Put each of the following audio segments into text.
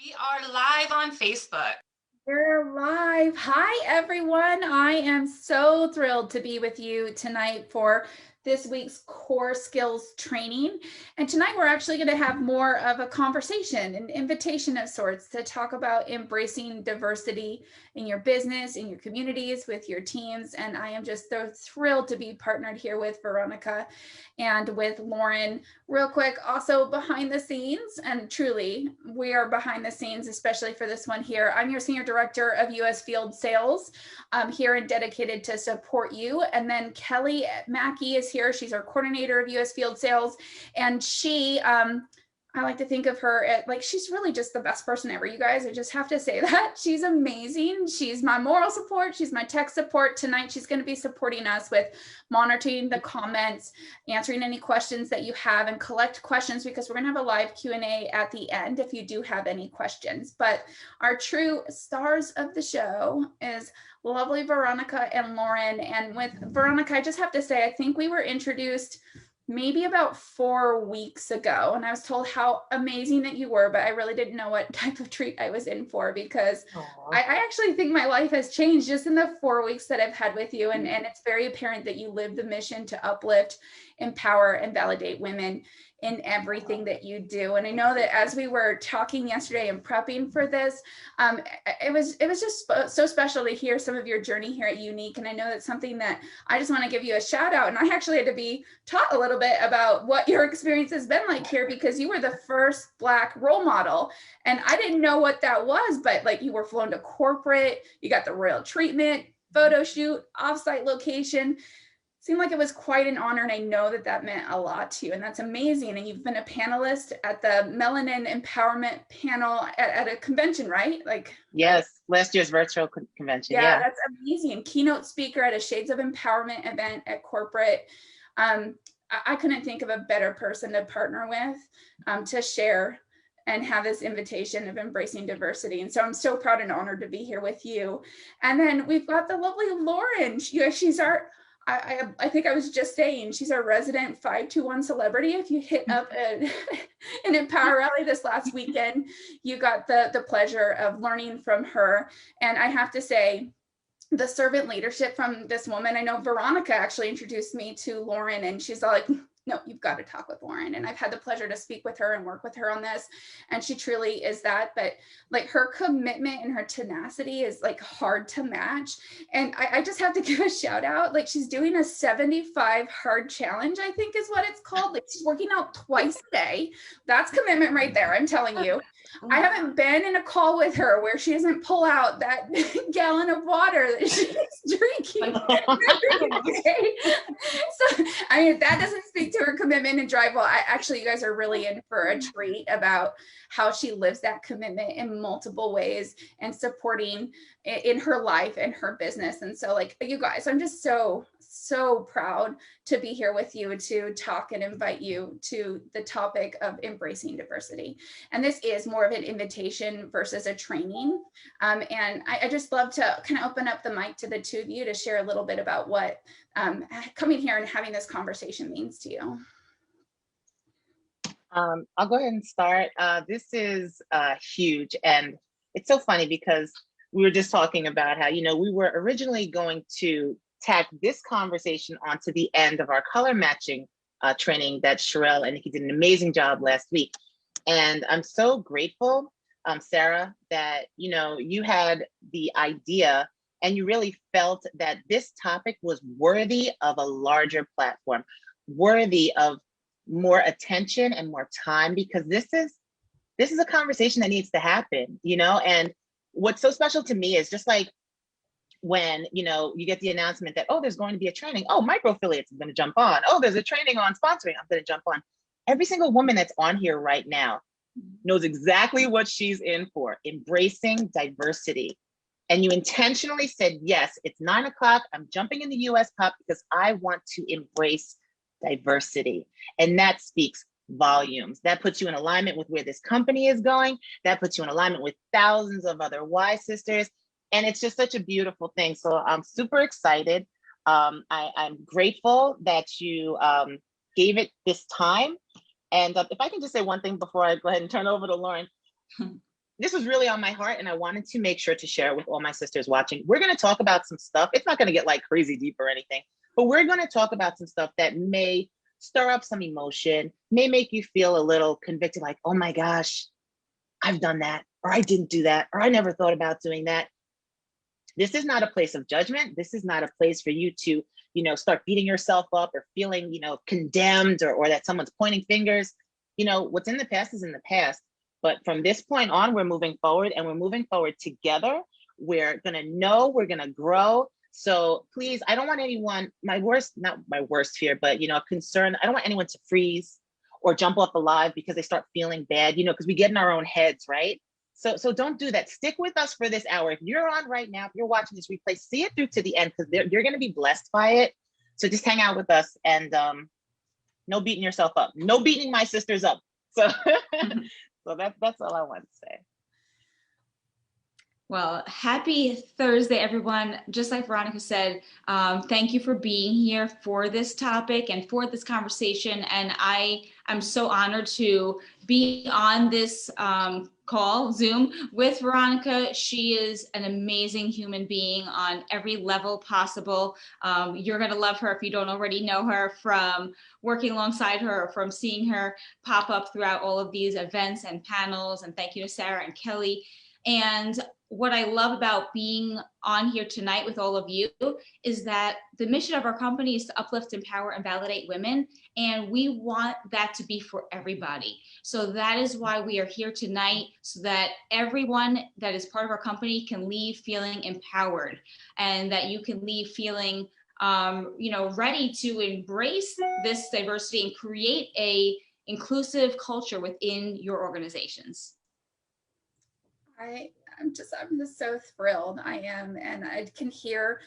We are live on Facebook. We're live. Hi, everyone. I am so thrilled to be with you tonight for this week's core skills training. And tonight we're actually going to have more of a conversation, an invitation of sorts to talk about embracing diversity in your business, in your communities, with your teams. And I am just so thrilled to be partnered here with Veronica and with Lauren. Real quick, also behind the scenes, and truly, we are behind the scenes, especially for this one here. I'm your Senior Director of US Field Sales here and dedicated to support you. And then Kelly Mackey is here. She's our coordinator of US Field Sales. And I like to think of her at like she's really just the best person ever. You guys, I just have to say that. She's amazing. She's my moral support. She's my tech support. Tonight, she's going to be supporting us with monitoring the comments, answering any questions that you have, and collect questions because we're going to have a live Q&A at the end if you do have any questions. But our true stars of the show is lovely Veronica and Lauren. And with Veronica, I just have to say, I think we were introduced maybe about 4 weeks ago, and I was told how amazing that you were, but I really didn't know what type of treat I was in for because I actually think my life has changed just in the 4 weeks that I've had with you. And it's very apparent that you live the mission to uplift, empower, and validate women in everything that you do. And I know that as we were talking yesterday and prepping for this, it was just so special to hear some of your journey here at Younique. And I know that's something that I just want to give you a shout out. And I actually had to be taught a little bit about what your experience has been like here because you were the first Black role model. And I didn't know what that was, but like you were flown to corporate, you got the royal treatment, photo shoot, offsite location. Seemed like it was quite an honor, and I know that that meant a lot to you, and that's amazing. And you've been a panelist at the Melanin Empowerment panel at a convention, right? Yes, last year's virtual convention. Yeah, that's amazing. Keynote speaker at a Shades of Empowerment event at corporate. I couldn't think of a better person to partner with to share and have this invitation of embracing diversity. And so I'm so proud and honored to be here with you. And then we've got the lovely Lauren. She's our I think I was just saying, she's our resident 521 celebrity. If you hit up an Empower Rally this last weekend, you got the pleasure of learning from her. And I have to say, the servant leadership from this woman, I know Veronica actually introduced me to Lauren, and she's like, no, you've got to talk with Lauren. And I've had the pleasure to speak with her and work with her on this. And she truly is that. But like her commitment and her tenacity is like hard to match. And I just have to give a shout out. Like she's doing a 75 hard challenge, I think is what it's called. Like she's working out twice a day. That's commitment right there, I'm telling you. I haven't been in a call with her where she doesn't pull out that gallon of water that she's drinking. Okay. So, I mean, if that doesn't speak to her commitment and drive, well, you guys are really in for a treat about how she lives that commitment in multiple ways and supporting in her life and her business. And so like you guys, I'm just so proud to be here with you to talk and invite you to the topic of embracing diversity. And this is more of an invitation versus a training. And I just love to kind of open up the mic to the two of you to share a little bit about what coming here and having this conversation means to you. I'll go ahead and start. This is huge. And it's so funny because we were just talking about how, we were originally going to tack this conversation onto the end of our color matching training that Sherelle and Nikki did an amazing job last week. And I'm so grateful, Sarah, that, you had the idea and you really felt that this topic was worthy of a larger platform, worthy of more attention and more time, because this is a conversation that needs to happen, and what's so special to me is just like when, you get the announcement that, oh, there's going to be a training, oh, micro affiliates, I'm going to jump on, oh, there's a training on sponsoring, I'm going to jump on. Every single woman that's on here right now knows exactly what she's in for, embracing diversity. And you intentionally said, yes, it's 9 o'clock, I'm jumping in the US Cup because I want to embrace diversity. And that speaks volumes. That puts you in alignment with where this company is going. That puts you in alignment with thousands of other Y sisters. And it's just such a beautiful thing. So I'm super excited. I'm grateful that you gave it this time. And if I can just say one thing before I go ahead and turn over to Lauren. this was really on my heart, and I wanted to make sure to share it with all my sisters watching. We're going to talk about some stuff. It's not going to get like crazy deep or anything, but we're going to talk about some stuff that may stir up some emotion, may make you feel a little convicted, like, oh my gosh, I've done that, or I didn't do that, or I never thought about doing that. This is not a place of judgment. This is not a place for you to, start beating yourself up or feeling, condemned, or that someone's pointing fingers. What's in the past is in the past. But from this point on, we're moving forward, and we're moving forward together. We're going to know, we're going to grow. So please, I don't want anyone, not my worst fear, but, concern. I don't want anyone to freeze or jump off the live because they start feeling bad, because we get in our own heads, right? So don't do that. Stick with us for this hour. If you're on right now, if you're watching this replay, see it through to the end, because you're going to be blessed by it. So just hang out with us, and no beating yourself up. No beating my sisters up. So, so that's all I want to say. Well, happy Thursday, everyone. Just like Veronica said, thank you for being here for this topic and for this conversation. And I'm so honored to be on this call, Zoom, with Veronica. She is an amazing human being on every level possible. You're going to love her if you don't already know her from working alongside her, or from seeing her pop up throughout all of these events and panels. And thank you to Sarah and Kelly. And what I love about being on here tonight with all of you is that the mission of our company is to uplift, empower, and validate women. And we want that to be for everybody. So that is why we are here tonight, so that everyone that is part of our company can leave feeling empowered, and that you can leave feeling ready to embrace this diversity and create a inclusive culture within your organizations. I'm just so thrilled. I am, and I can hear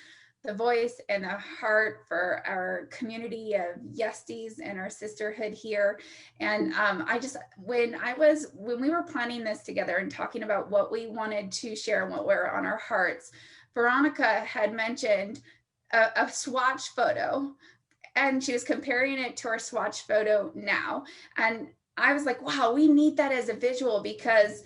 the voice and the heart for our community of Yesties and our sisterhood here. And when we were planning this together and talking about what we wanted to share and what were on our hearts, Veronica had mentioned a swatch photo, and she was comparing it to our swatch photo now. And I was like, wow, we need that as a visual, because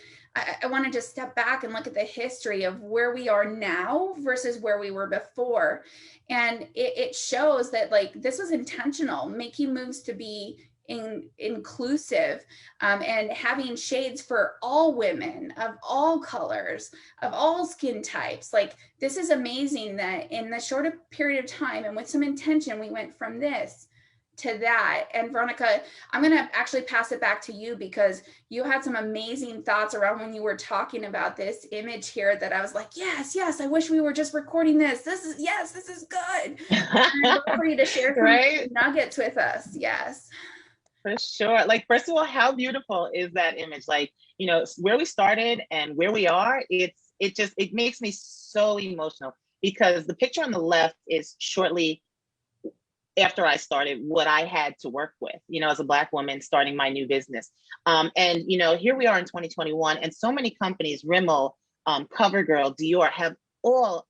I want to just step back and look at the history of where we are now versus where we were before. And it shows that, like, this was intentional, making moves to be inclusive, and having shades for all women of all colors, of all skin types. Like, this is amazing that in the shorter period of time and with some intention, we went from this to that. And Veronica, I'm going to actually pass it back to you, because you had some amazing thoughts around when you were talking about this image here that I was like, yes, I wish we were just recording this. This is good. I'd love for you to share some nuggets with us. Yes. For sure. Like, first of all, how beautiful is that image? Like, where we started and where we are, it makes me so emotional, because the picture on the left is shortly after I started what I had to work with, as a Black woman starting my new business. And, here we are in 2021, and so many companies, Rimmel, CoverGirl, Dior, have all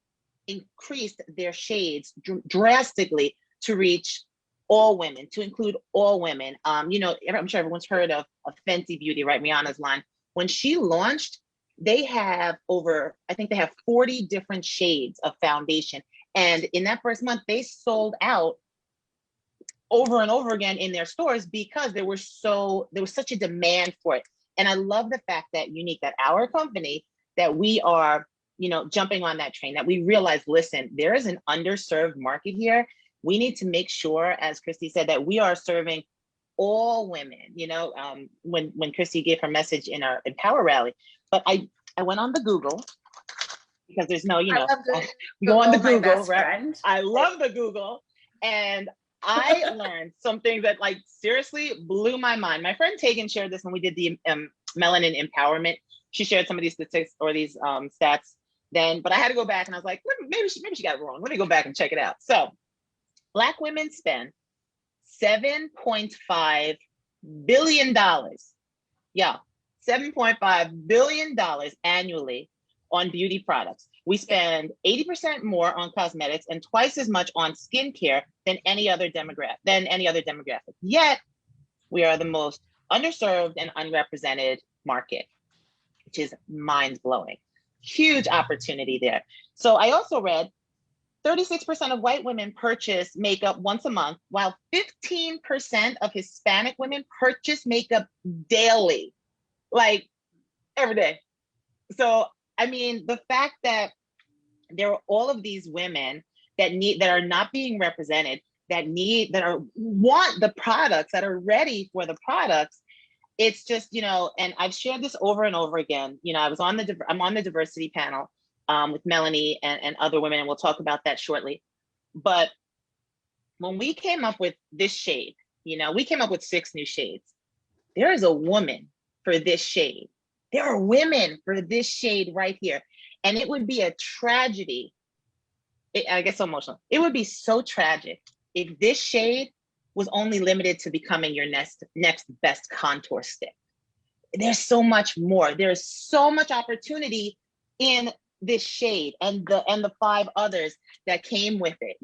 increased their shades drastically to reach all women, to include all women. I'm sure everyone's heard of Fenty Beauty, right? Rihanna's line. When she launched, they have 40 different shades of foundation. And in that first month, they sold out over and over again in their stores, because there was such a demand for it. And I love the fact that that our company, that we are, jumping on that train, that we realize, listen, there is an underserved market here. We need to make sure, as Christy said, that we are serving all women, when Christy gave her message in our Empower rally. But I went on the Google, because there's no, go on the Google, right? I love the Google. And I learned something that, like, seriously blew my mind. My friend Tegan shared this when we did the melanin empowerment. She shared some of these statistics or these stats then, but I had to go back, and I was like, maybe she got it wrong. Let me go back and check it out. So Black women spend $7.5 billion. Yeah, $7.5 billion annually on beauty products. We spend 80% more on cosmetics and twice as much on skincare than any other demographic. Yet we are the most underserved and unrepresented market. which is mind blowing. Huge opportunity there. So I also read 36% of white women purchase makeup once a month, while 15% of Hispanic women purchase makeup daily, like every day. So, I mean, the fact that there are all of these women that are not being represented, want the products, that are ready for the products. It's just, and I've shared this over and over again. I'm on the diversity panel with Melanie and other women, and we'll talk about that shortly. But when we came up with this shade, we came up with 6 new shades. There is a woman for this shade. There are women for this shade right here. And it would be a tragedy. I get so emotional. It would be so tragic if this shade was only limited to becoming your next best contour stick. There's so much more. There's so much opportunity in this shade and the 5 others that came with it,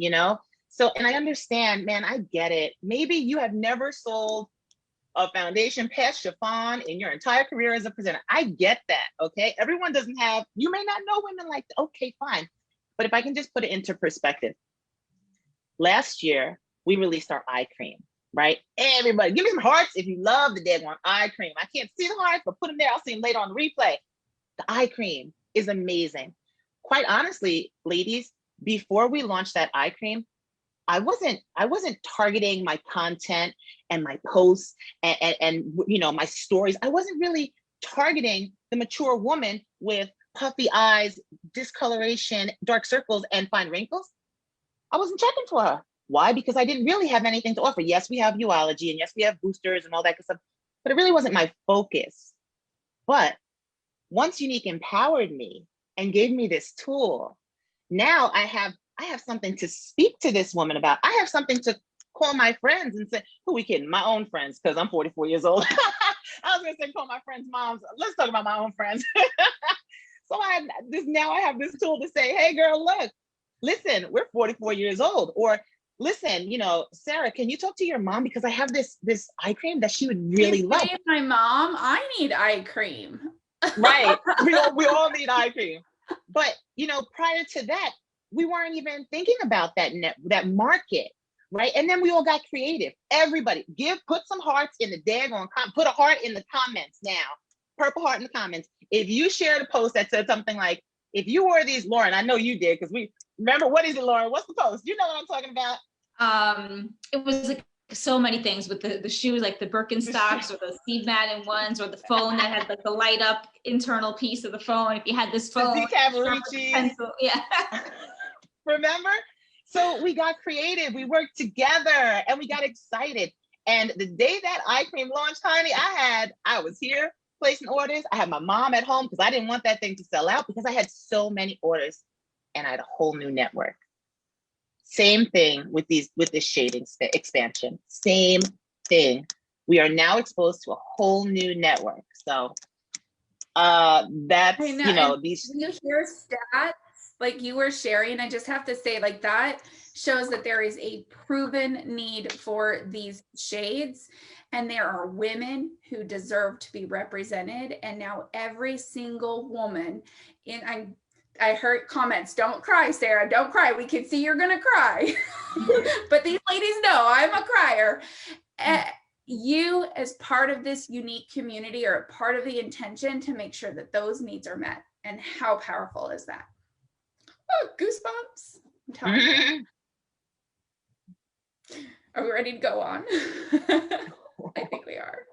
So, and I understand, man, I get it. Maybe you have never sold a foundation past chiffon in your entire career as a presenter. I get that, okay? Everyone doesn't have, you may not know women like that. Okay, fine. But if I can just put it into perspective, last year, we released our eye cream, right? Everybody, give me some hearts if you love the daggone eye cream. I can't see the hearts, but put them there. I'll see them later on the replay. The eye cream is amazing. Quite honestly, ladies, before we launched that eye cream, I wasn't targeting my content and my posts and my stories. I wasn't really targeting the mature woman with puffy eyes, discoloration, dark circles, and fine wrinkles. I wasn't checking for her. Why? Because I didn't really have anything to offer. Yes, we have Uology, and yes, we have boosters and all that good stuff, but it really wasn't my focus. But once Younique empowered me and gave me this tool, now I have something to speak to this woman about. I have something to call my friends and say, who we kidding? My own friends, because I'm 44 years old. I was gonna say call my friends' moms. Let's talk about my own friends. So now I have this tool to say, hey girl, look, listen, we're 44 years old. Or listen, Sarah, can you talk to your mom? Because I have this eye cream that she would really like. My mom, I need eye cream. Right, we all need eye cream. But, prior to that, we weren't even thinking about that market, right? And then we all got creative. Everybody, put some hearts in the daggone put a heart in the comments now. Purple heart in the comments. If you shared a post that said something like, if you wore these, Lauren, I know you did, because we remember, what is it, Lauren? What's the post? You know what I'm talking about? It was like so many things with the shoes, like the Birkenstocks or the Steve Madden ones, or the phone that had like the light up internal piece of the phone. If you had this phone, the Cavaricci. Yeah. Remember? So we got creative, we worked together, and we got excited. And the day that eye cream launched, honey, I was here placing orders. I had my mom at home because I didn't want that thing to sell out, because I had so many orders and I had a whole new network. Same thing with this shading expansion. Same thing. We are now exposed to a whole new network. So that's, these. When you hear stats like you were sharing, I just have to say, like, that shows that there is a proven need for these shades, and there are women who deserve to be represented. And now every single woman I heard comments, don't cry, Sarah, don't cry. We can see you're gonna cry. But these ladies know I'm a crier. You, as part of this unique community, are a part of the intention to make sure that those needs are met. And how powerful is that? Oh, goosebumps. I'm telling you. Are we ready to go on? I think we are.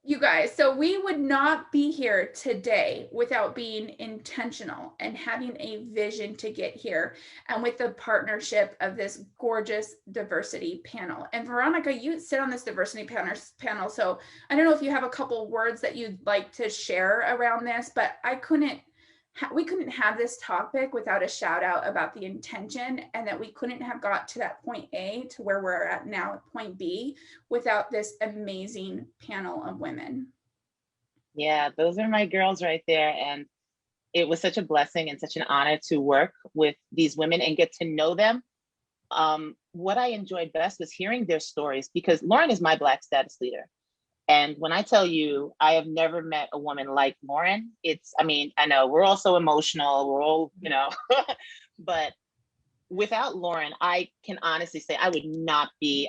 You guys, so we would not be here today without being intentional and having a vision to get here, and with the partnership of this gorgeous diversity panel. And Veronica, you sit on this diversity panel, so I don't know if you have a couple words that you'd like to share around this, but we couldn't have this topic without a shout out about the intention, and that we couldn't have got to that point A to where we're at now at point B without this amazing panel of women. Yeah, those are my girls right there. And it was such a blessing and such an honor to work with these women and get to know them. What I enjoyed best was hearing their stories, because Lauren is my Black status leader. And when I tell you, I have never met a woman like Lauren. I mean, I know we're all so emotional, we're all, but without Lauren, I can honestly say I would not be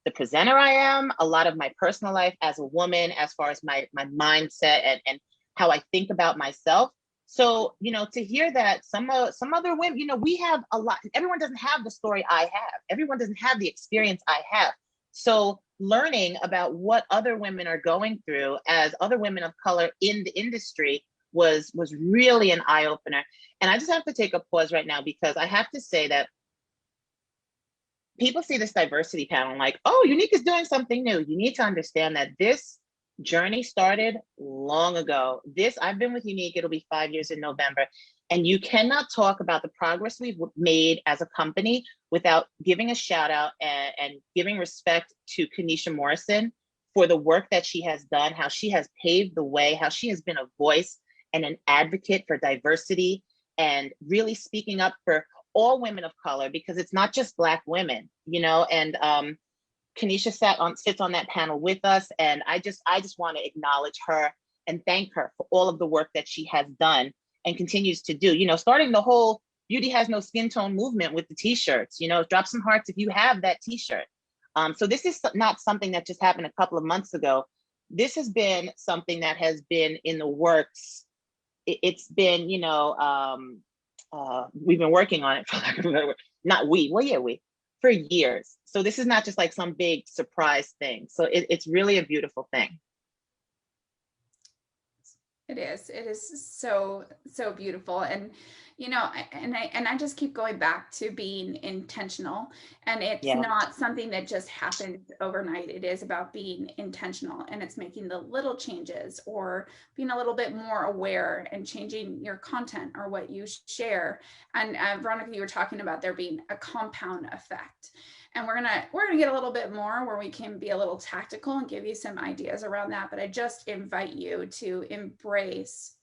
the presenter I am. A lot of my personal life as a woman, as far as my mindset and how I think about myself. So, to hear that some other women, we have a lot, everyone doesn't have the story I have. Everyone doesn't have the experience I have. So learning about what other women are going through as other women of color in the industry was really an eye opener. And I just have to take a pause right now, because I have to say that people see this diversity panel like, oh, Younique is doing something new. You need to understand that this journey started long ago. I've been with Younique, it'll be 5 years in November. And you cannot talk about the progress we've made as a company without giving a shout out and giving respect to Kanisha Morrison for the work that she has done, how she has paved the way, how she has been a voice and an advocate for diversity and really speaking up for all women of color, because it's not just Black women, and Kanisha sits on that panel with us. And I just want to acknowledge her and thank her for all of the work that she has done and continues to do, starting the whole Beauty Has No Skin Tone movement with the t-shirts, drop some hearts if you have that t-shirt. So this is not something that just happened a couple of months ago. This has been something that has been in the works. It's been, we've been working on it for lack of a better word. Not we, well, yeah, for years. So this is not just like some big surprise thing. So it's really a beautiful thing. It is so beautiful. And I just keep going back to being intentional, and it's not something that just happens overnight. It is about being intentional, and it's making the little changes or being a little bit more aware and changing your content or what you share. And Veronica, you were talking about there being a compound effect. And we're gonna get a little bit more where we can be a little tactical and give you some ideas around that. But I just invite you to embrace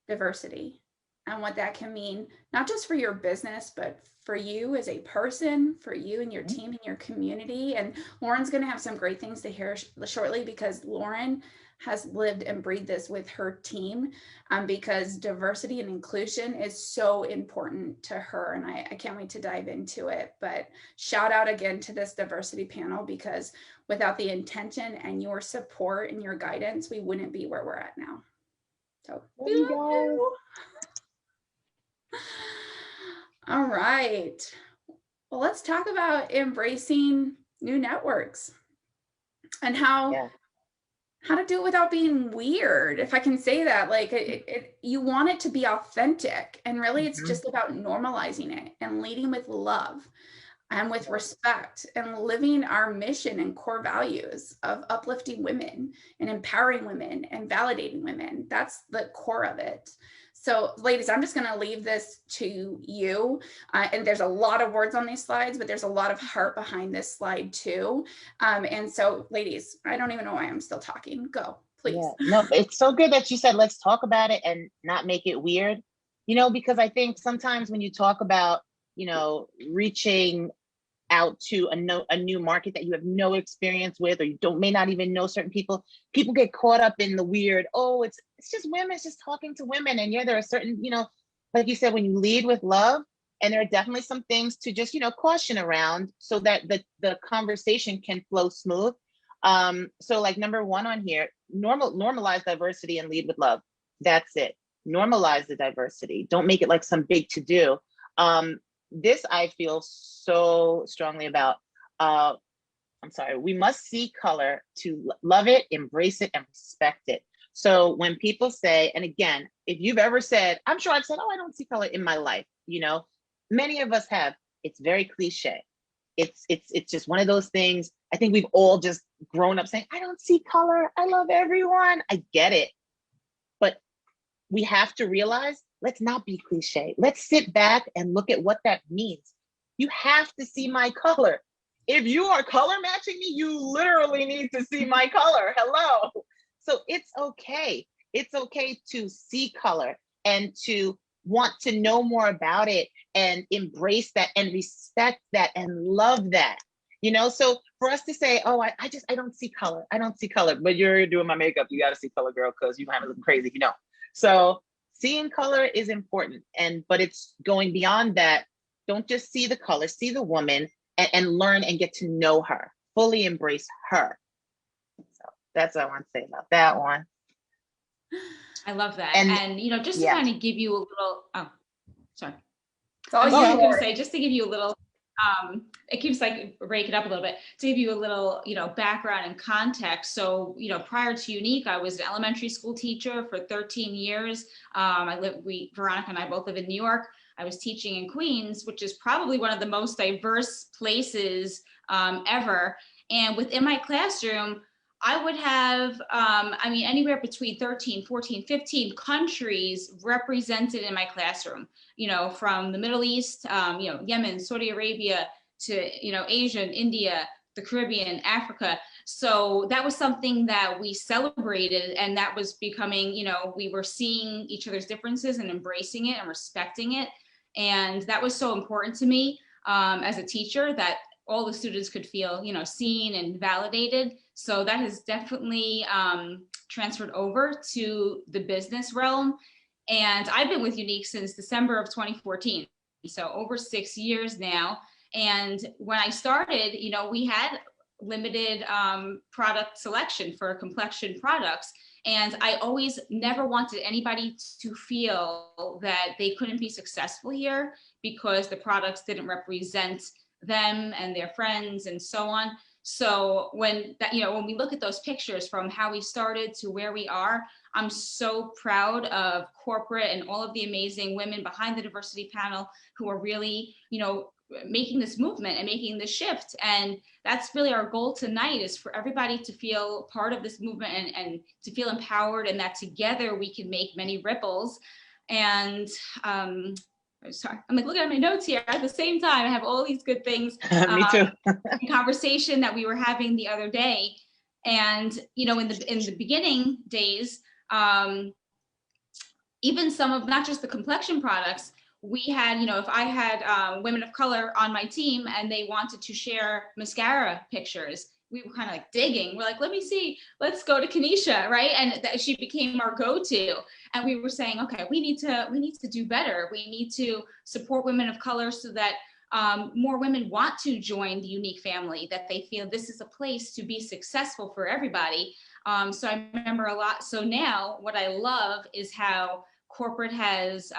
diversity and what that can mean, not just for your business, but for you as a person, for you and your team and your community. And Lauren's gonna have some great things to hear shortly, because Lauren has lived and breathed this with her team, because diversity and inclusion is so important to her. And I can't wait to dive into it. But shout out again to this diversity panel, because without the intention and your support and your guidance, we wouldn't be where we're at now. So we love you. All right. Well, let's talk about embracing new networks and how to do it without being weird, if I can say that. Like you want it to be authentic, and really it's just about normalizing it and leading with love and with respect and living our mission and core values of uplifting women and empowering women and validating women. That's the core of it. So ladies, I'm just going to leave this to you. And there's a lot of words on these slides, but there's a lot of heart behind this slide too. And so ladies, I don't even know why I'm still talking. Go, please. Yeah. No, it's so good that you said, let's talk about it and not make it weird, because I think sometimes when you talk about, reaching out to a new market that you have no experience with, or you may not even know certain people get caught up in the weird, oh, it's just women, it's just talking to women. And there are certain, like you said, when you lead with love, and there are definitely some things to just, caution around so that the conversation can flow smooth. So like number one on here, normalize diversity and lead with love. That's it. Normalize the diversity. Don't make it like some big to do. This I feel so strongly about. We must see color to love it, embrace it, and respect it. So when people say, and again, if you've ever said, I'm sure I've said, oh, I don't see color in my life, many of us have. It's very cliche. It's just one of those things. I think we've all just grown up saying, I don't see color. I love everyone. I get it. But we have to realize, let's not be cliche. Let's sit back and look at what that means. You have to see my color. If you are color matching me, you literally need to see my color. Hello. So it's okay. It's okay to see color and to want to know more about it and embrace that and respect that and love that. You know, so for us to say, oh, I don't see color. I don't see color, but you're doing my makeup. You got to see color, girl, because you might look crazy if you don't. So seeing color is important. But it's going beyond that. Don't just see the color, see the woman and learn and get to know her, fully embrace her. So that's what I want to say about that one. I love that. And- And, you know, just to yeah. kind of give you a little, oh, sorry. It's all I was you, just going to Lori. say, just to give you a little, it keeps like rake it up a little bit, to give you a little, you know, background and context. So, you know, prior to Younique, I was an elementary school teacher for 13 years. Veronica and I both live in New York. I was teaching in Queens, which is probably one of the most diverse places ever. And within my classroom, I would have, anywhere between 13, 14, 15 countries represented in my classroom, you know, from the Middle East, Yemen, Saudi Arabia, to, you know, Asia, India, the Caribbean, Africa. So that was something that we celebrated, and that was becoming, you know, we were seeing each other's differences and embracing it and respecting it. And that was so important to me as a teacher, that all the students could feel, you know, seen and validated. So that has definitely transferred over to the business realm. And I've been with Younique since December of 2014. So over 6 years now. And when I started, you know, we had limited product selection for complexion products. And I always never wanted anybody to feel that they couldn't be successful here because the products didn't represent them and their friends and so on. So when we look at those pictures from how we started to where we are, I'm so proud of corporate and all of the amazing women behind the diversity panel who are really, you know, making this movement and making this shift. And that's really our goal tonight, is for everybody to feel part of this movement and to feel empowered, and that together we can make many ripples. And sorry, I'm like looking at my notes here at the same time. I have all these good things. Me too. Conversation that we were having the other day. And, you know, in the beginning days, even some of, not just the complexion products, we had, you know, if I had women of color on my team and they wanted to share mascara pictures, we were kind of like digging. We're like, let me see, let's go to Kanisha, right? And she became our go-to. And we were saying, okay, we need to do better. We need to support women of color so that more women want to join the Younique family, that they feel this is a place to be successful for everybody. So I remember a lot. So now what I love is how corporate has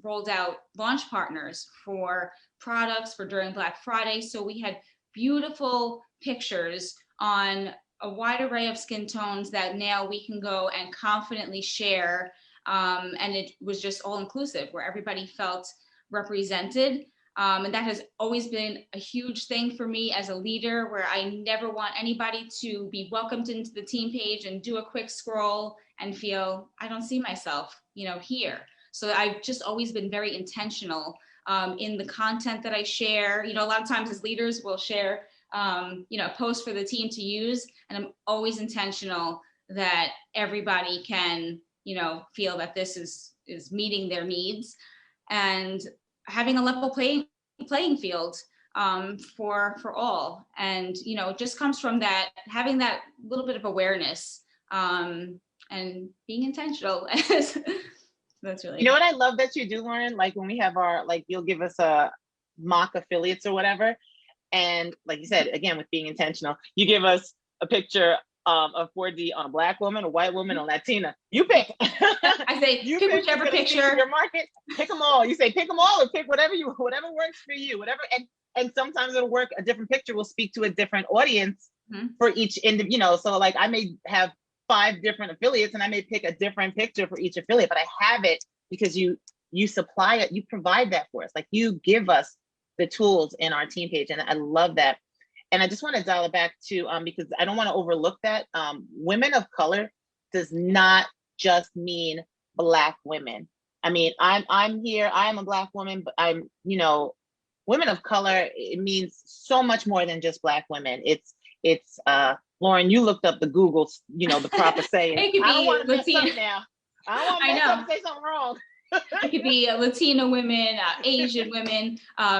rolled out launch partners for products for during Black Friday. So we had beautiful pictures on a wide array of skin tones that now we can go and confidently share. And it was just all inclusive, where everybody felt represented. And that has always been a huge thing for me as a leader, where I never want anybody to be welcomed into the team page and do a quick scroll and feel, I don't see myself, you know, here. So I've just always been very intentional in the content that I share. You know, a lot of times as leaders we'll share, you know, posts for the team to use. And I'm always intentional that everybody can, you know, feel that this is meeting their needs, and having a level playing field for all. And, you know, it just comes from that, having that little bit of awareness and being intentional. That's really, you know what I love that you do, Lauren? Like when we have our, like, you'll give us a mock affiliates or whatever. And like you said, again, with being intentional, you give us a picture of 4D on a Black woman, a white woman, a Latina. You pick. I say, you pick whichever picture. Your market, pick them all. You say, pick them all, or pick whatever works for you, whatever. And sometimes it'll work. A different picture will speak to a different audience for each you know, so like I may have 5 different affiliates and I may pick a different picture for each affiliate, but I have it because you supply it, you provide that for us. Like you give us the tools in our team page. And I love that. And I just want to dial it back to, because I don't want to overlook that. Women of color does not just mean Black women. I mean, I'm here, I am a Black woman, but I'm, you know, women of color, it means so much more than just Black women. It's Lauren, you looked up the Google, you know, the proper saying. It could be I don't want to mess Latina. up now. I don't want to mess up and say something wrong. It could be Latino women, Asian women,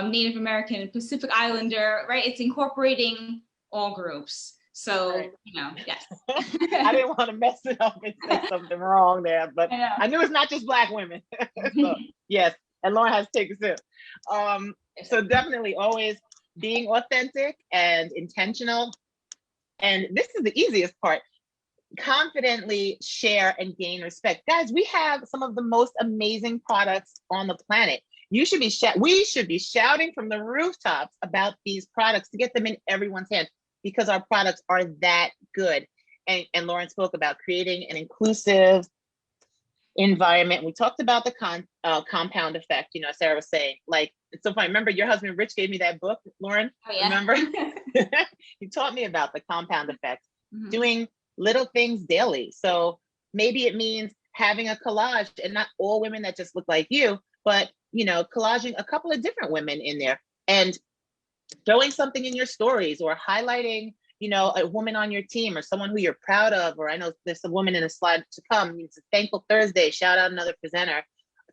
Native American, Pacific Islander, right? It's incorporating all groups. So, Right. Yes. I didn't want to mess it up and say something wrong there, but I know. I knew it's not just Black women. So, yes, and Lauren has to take a sip. So definitely always being authentic and intentional. And this is the easiest part. Confidently share and gain respect. Guys, we have some of the most amazing products on the planet. We should be shouting from the rooftops about these products to get them in everyone's hand, because our products are that good. And Lauren spoke about creating an inclusive environment. We talked about the compound effect, Sarah was saying, like, it's so funny. Remember your husband, Rich, gave me that book, Lauren? Oh, yeah. Remember? He taught me about the compound effect, doing little things daily. So maybe it means having a collage, and not all women that just look like you, but, collaging a couple of different women in there and throwing something in your stories, or highlighting, a woman on your team or someone who you're proud of. Or I know there's a woman in a slide to come. It's a Thankful Thursday. Shout out another presenter.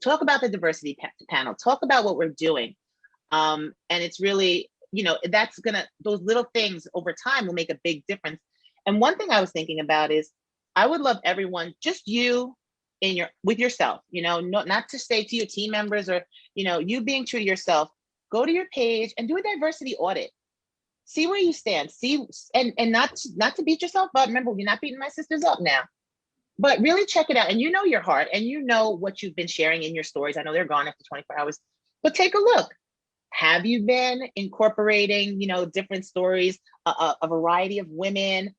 Talk about the diversity panel. Talk about what we're doing. And it's really, those little things over time will make a big difference. And one thing I was thinking about is, I would love everyone, just you with yourself, not to say to your team members, or, you being true to yourself. Go to your page and do a diversity audit. See where you stand. And not to beat yourself up. Remember, we're not beating my sisters up now, but really check it out. And your heart, and what you've been sharing in your stories. I know they're gone after 24 hours, but take a look. Have you been incorporating, different stories, a variety of women,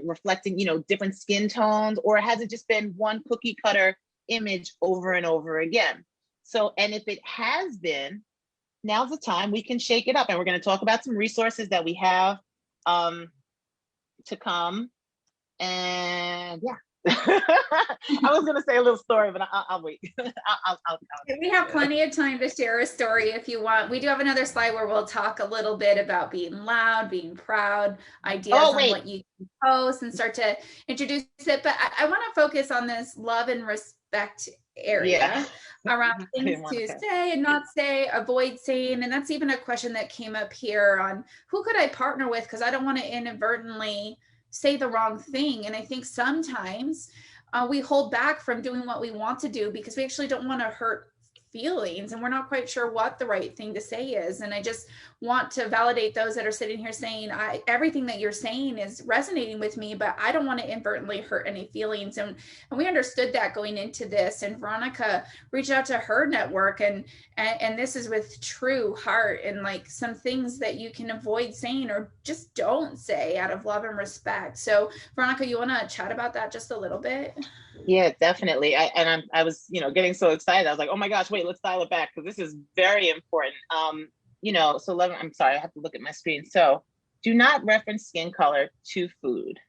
reflecting, different skin tones, or has it just been one cookie cutter image over and over again? So, and if it has been, now's the time we can shake it up. And we're going to talk about some resources that we have to come. And yeah, I was going to say a little story, but I'll wait. I'll We have plenty of time to share a story if you want. We do have another slide where we'll talk a little bit about being loud, being proud, ideas on what you can post, and start to introduce it. But I want to focus on this love and respect area around things to say and not say, avoid saying. And that's even a question that came up here on who could I partner with, because I don't want to inadvertently say the wrong thing. And I think sometimes we hold back from doing what we want to do because we actually don't want to hurt feelings, and we're not quite sure what the right thing to say is. And I just want to validate those that are sitting here saying, everything that you're saying is resonating with me, but I don't want to inadvertently hurt any feelings. And we understood that going into this. And Veronica reached out to her network, and this is with true heart, and like some things that you can avoid saying or just don't say out of love and respect. So Veronica, you want to chat about that just a little bit? Yeah, definitely. I was, getting so excited. I was like, oh my gosh, wait, let's dial it back, because this is very important. So I'm sorry, I have to look at my screen. So do not reference skin color to food.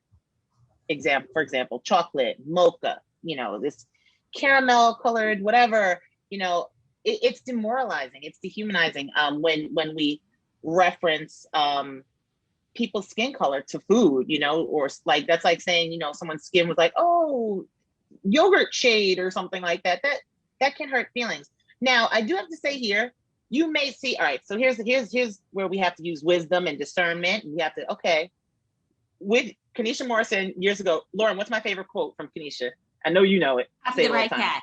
For example, chocolate, mocha, this caramel colored, whatever, it's demoralizing. It's dehumanizing when we reference people's skin color to food, or like, that's like saying, someone's skin was like, oh, yogurt shade or something like that. That can hurt feelings. Now, I do have to say here, you may see, all right, so here's where we have to use wisdom and discernment. We have to, okay, with Kanisha Morrison years ago, Lauren, what's my favorite quote from Kanisha? I know you know it. Copy the right cat.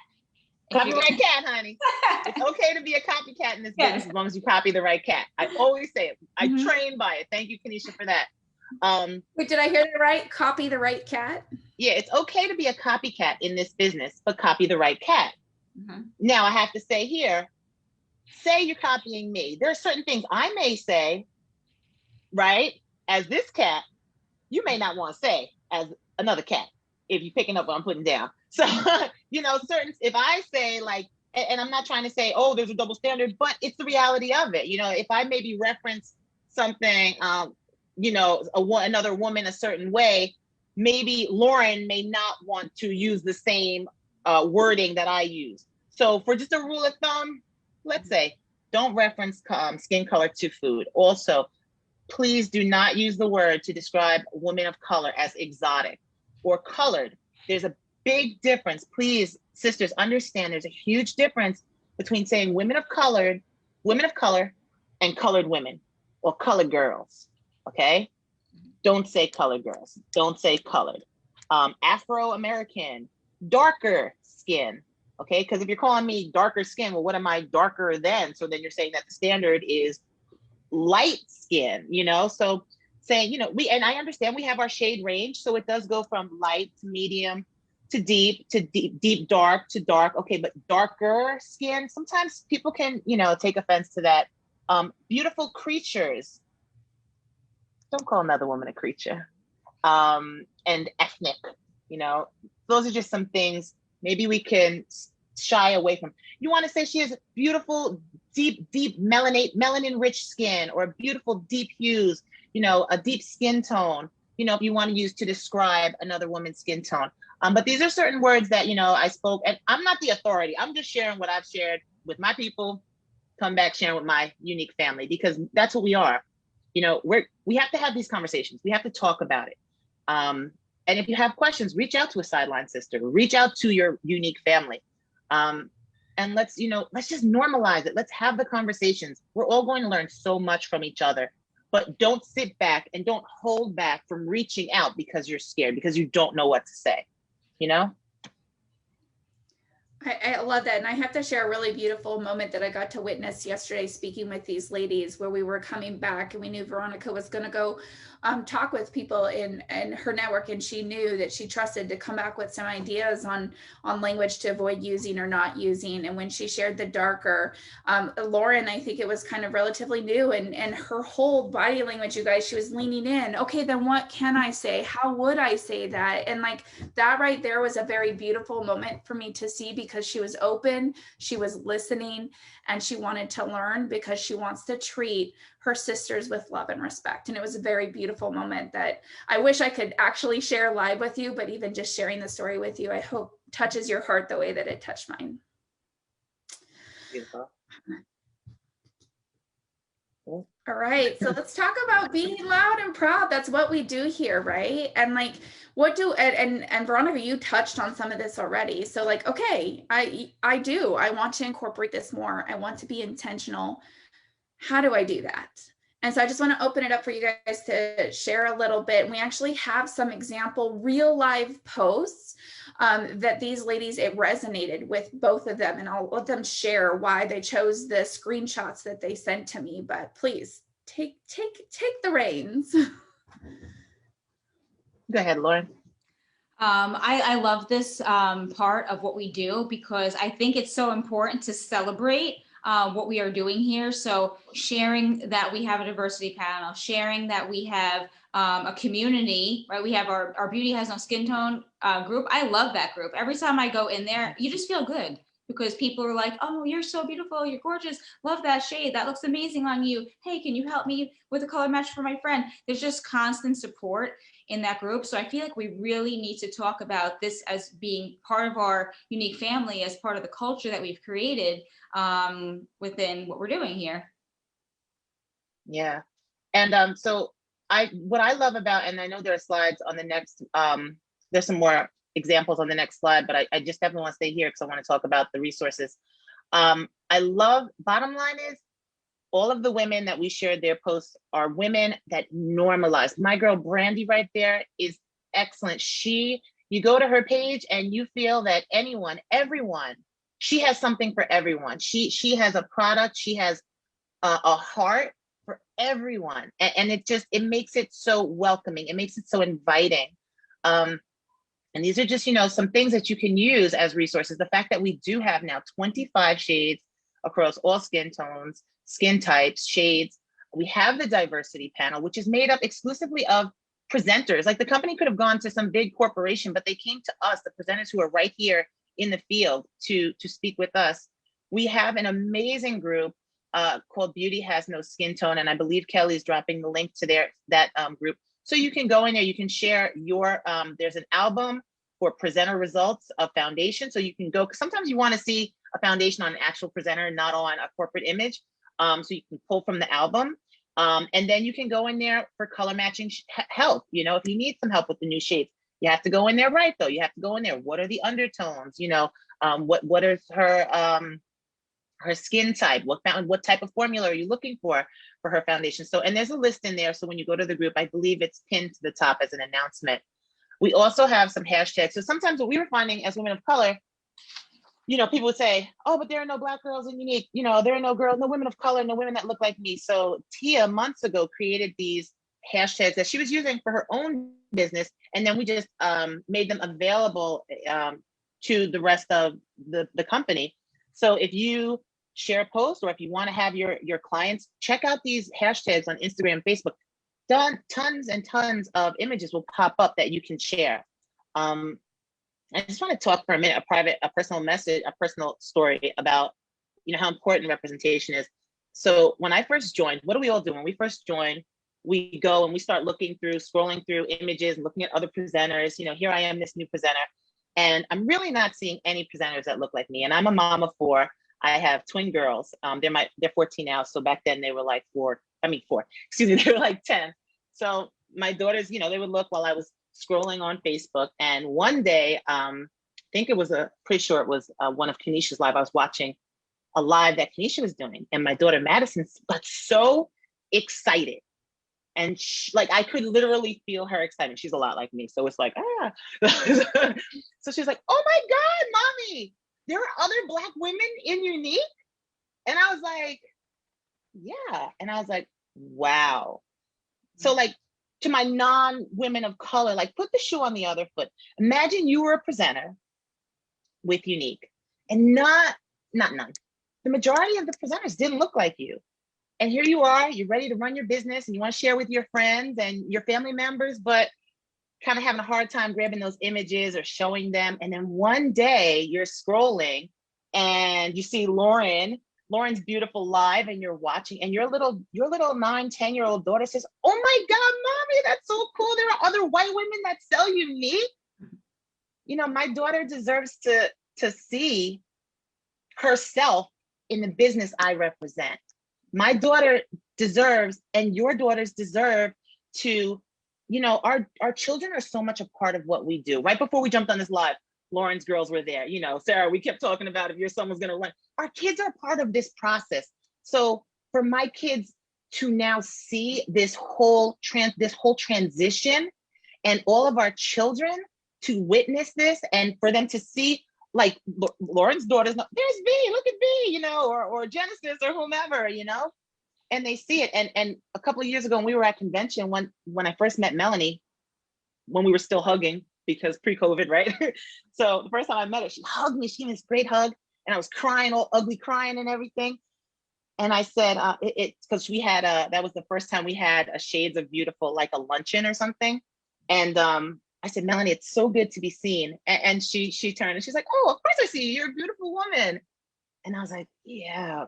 Copy the right cat, honey. It's okay to be a copycat in this business as long as you copy the right cat. I always say it. I train by it. Thank you, Kanisha, for that. Wait, did I hear that right? Copy the right cat? Yeah, it's okay to be a copycat in this business, but copy the right cat. Now I have to say here, say you're copying me. There are certain things I may say, right, as this cat, you may not want to say as another cat, if you're picking up what I'm putting down. So, if I say like, and I'm not trying to say, oh, there's a double standard, but it's the reality of it. If I maybe reference something, another woman a certain way, maybe Lauren may not want to use the same wording that I use. So for just a rule of thumb, let's say, don't reference skin color to food. Also, please do not use the word to describe a woman of color as exotic or colored. There's a big difference. Please, sisters, understand there's a huge difference between saying women of color, and colored women or colored girls. Okay? Don't say colored girls. Don't say colored. Afro-American, darker skin. Okay? Because if you're calling me darker skin, well, what am I darker than? So then you're saying that the standard is light skin, you know? So saying, you know, and I understand we have our shade range. So it does go from light to medium to deep dark to dark. Okay, but darker skin, sometimes people can, you know, take offense to that. Beautiful creatures. Don't call another woman a creature. And ethnic, you know, those are just some things maybe we can shy away from. You want to say she has beautiful, deep melanin rich skin, or beautiful deep hues, you know, a deep skin tone, you know, if you want to use to describe another woman's skin tone. But these are certain words that, you know, I spoke, and I'm not the authority. I'm just sharing what I've shared with my people, come back sharing with my unique family, because that's what we are. You know, we have to have these conversations. We have to talk about it. And if you have questions, reach out to a sideline sister, reach out to your unique family. And let's just normalize it. Let's have the conversations. We're all going to learn so much from each other, but don't sit back and don't hold back from reaching out because you're scared, because you don't know what to say, you know? I love that. And I have to share a really beautiful moment that I got to witness yesterday speaking with these ladies, where we were coming back and we knew Veronica was going to go talk with people in her network. And she knew that she trusted to come back with some ideas on language to avoid using or not using. And when she shared the darker, Lauren, I think it was kind of relatively new, and her whole body language, you guys, she was leaning in. Okay, then what can I say? How would I say that? And like that right there was a very beautiful moment for me to see, because she was open, she was listening, and she wanted to learn, because she wants to treat her sisters with love and respect. And it was a very beautiful moment that I wish I could actually share live with you, but even just sharing the story with you, I hope touches your heart the way that it touched mine. Beautiful. All right, so let's talk about being loud and proud. That's what we do here, right? And like, what do, and Veronica, you touched on some of this already. So like, okay, I want to incorporate this more. I want to be intentional. How do I do that? And so I just want to open it up for you guys to share a little bit. We actually have some example real live posts that these ladies, it resonated with both of them, and I'll let them share why they chose the screenshots that they sent to me. But please take the reins. Go ahead, Lauren. I love this part of what we do, because I think it's so important to celebrate what we are doing here. So sharing that we have a diversity panel, sharing that we have a community, right? We have our Beauty Has No Skin Tone group. I love that group. Every time I go in there, you just feel good, because people are like, oh, you're so beautiful, you're gorgeous, love that shade, that looks amazing on you. Hey, can you help me with a color match for my friend? There's just constant support in that group. So I feel like we really need to talk about this as being part of our unique family, as part of the culture that we've created within what we're doing here. Yeah. And so what I love about, and I know there are slides on the next, there's some more examples on the next slide, but I just definitely want to stay here because I want to talk about the resources. I love, bottom line is, all of the women that we shared their posts are women that normalize. My girl Brandy right there is excellent. You go to her page and you feel that everyone, she has something for everyone. She has a product, she has a heart for everyone. And it makes it so welcoming. It makes it so inviting. And these are just, some things that you can use as resources. The fact that we do have now 25 shades across all skin tones, skin types, shades. We have the diversity panel, which is made up exclusively of presenters. Like, the company could have gone to some big corporation, but they came to us, the presenters who are right here in the field, to speak with us. We have an amazing group called Beauty Has No Skin Tone, and I believe Kelly's dropping the link to that group. So you can go in there, you can share your, there's an album for presenter results of foundation. So you can go, because sometimes you want to see a foundation on an actual presenter, not on a corporate image. So you can pull from the album. And then you can go in there for color matching help. If you need some help with the new shades, You have to go in there right though. You have to go in there. What are the undertones? You know, what is her skin type? What type of formula are you looking for her foundation? So, and there's a list in there. So when you go to the group, I believe it's pinned to the top as an announcement. We also have some hashtags. So sometimes what we were finding as women of color, you know, people would say, oh, but there are no Black girls in Younique. You know, there are no girls, no women of color, no women that look like me. So Tia months ago created these hashtags that she was using for her own business. And then we just made them available to the rest of the company. So if you share a post, or if you want to have your clients check out these hashtags on Instagram and Facebook, tons and tons of images will pop up that you can share. I just want to talk for a minute, a personal message, a personal story about, you know, how important representation is. So when I first joined, what do we all do? When we first join, we go and we start scrolling through images and looking at other presenters. You know, here I am, this new presenter, and I'm really not seeing any presenters that look like me. And I'm a mom of 4. I have twin girls. They're 14 now. So back then they were like 4. Excuse me, they were like 10. So my daughters, you know, they would look while I was scrolling on Facebook. And one day, I think it was pretty sure it was one of Kenesha's live. I was watching a live that Kenesha was doing, and my daughter Madison got so excited. And like, I could literally feel her excitement. She's a lot like me. So it's like, So she's like, oh my God, mommy, there are other Black women in Younique? And I was like, yeah. And I was like, wow. So like, to my non-women of color, like, put the shoe on the other foot. Imagine you were a presenter with Younique, and not none. The majority of the presenters didn't look like you. And here you are, you're ready to run your business and you want to share with your friends and your family members, but kind of having a hard time grabbing those images or showing them. And then one day you're scrolling and you see Lauren's beautiful live, and you're watching, and your little 9-10-year-old daughter says, oh my God, mommy, that's so cool. There are other white women that sell Younique. You know, my daughter deserves to see herself in the business I represent. My daughter deserves, and your daughters deserve to, you know, our children are so much a part of what we do. Right before we jumped on this live, Lauren's girls were there. You know, Sarah, we kept talking about if your son was going to run. Our kids are part of this process. So for my kids to now see this whole transition, and all of our children to witness this, and for them to see, like, Lauren's daughters, there's V, look at V, you know, or Genesis or whomever, you know, and they see it. And a couple of years ago, when we were at convention, when I first met Melanie, when we were still hugging, because pre-COVID, right? So the first time I met her, she hugged me, she gave me this great hug, and I was crying, all ugly crying and everything. And I said, because we had that was the first time we had a Shades of Beautiful, like a luncheon or something. And I said, Melanie, it's so good to be seen. And she turned and she's like, oh, of course I see you. You're a beautiful woman. And I was like, yeah.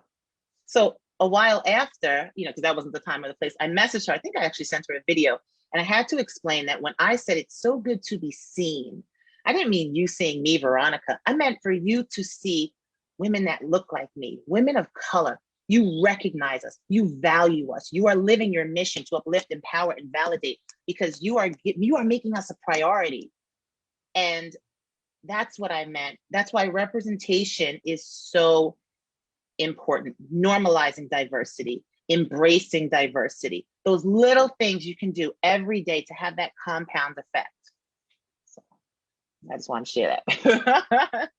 So a while after, you know, because that wasn't the time or the place, I messaged her. I think I actually sent her a video. And I had to explain that when I said it's so good to be seen, I didn't mean you seeing me, Veronica. I meant for you to see women that look like me, women of color. You recognize us, you value us, you are living your mission to uplift, empower, and validate, because you are making us a priority. And that's what I meant. That's why representation is so important. Normalizing diversity, embracing diversity, those little things you can do every day to have that compound effect. So I just want to share that.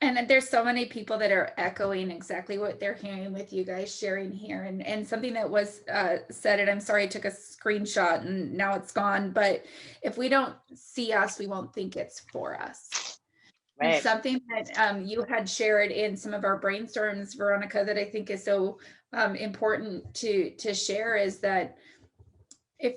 And there's so many people that are echoing exactly what they're hearing with you guys sharing here. And something that was said, and I'm sorry I took a screenshot and now it's gone, but if we don't see us, we won't think it's for us. Right. And something that you had shared in some of our brainstorms, Veronica, that I think is so important to share is that if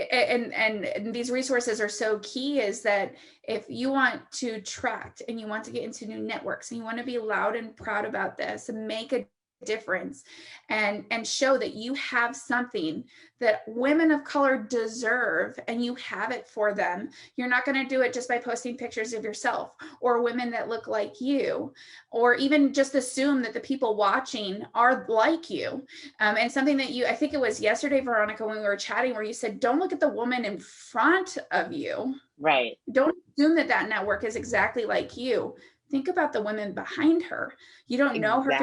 and these resources are so key, is that if you want to attract and you want to get into new networks and you want to be loud and proud about this and make a difference and show that you have something that women of color deserve and you have it for them. You're not going to do it just by posting pictures of yourself or women that look like you, or even just assume that the people watching are like you. And something that I think it was yesterday, Veronica, when we were chatting, where you said, don't look at the woman in front of you. Right. Don't assume that that network is exactly like you. Think about the women behind her. You don't know her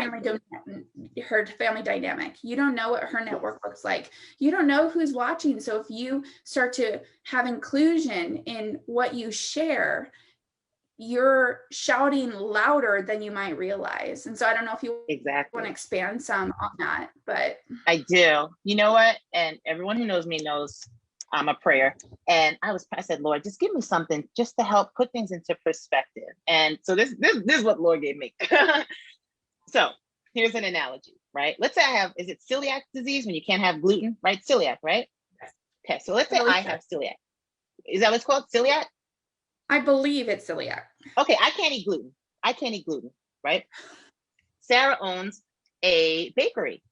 family dynamic. You don't know what her network looks like. You don't know who's watching. So if you start to have inclusion in what you share, you're shouting louder than you might realize. And so I don't know if you want to expand some on that, but I do. You know what? And everyone who knows me knows I'm a prayer. And I said, Lord, just give me something just to help put things into perspective. And so this is what Lord gave me. So here's an analogy, right? Let's say is it celiac disease when you can't have gluten, right? Celiac, right? Okay, so let's say I have celiac. Is that what it's called? Celiac? I believe it's celiac. Okay, I can't eat gluten, right? Sarah owns a bakery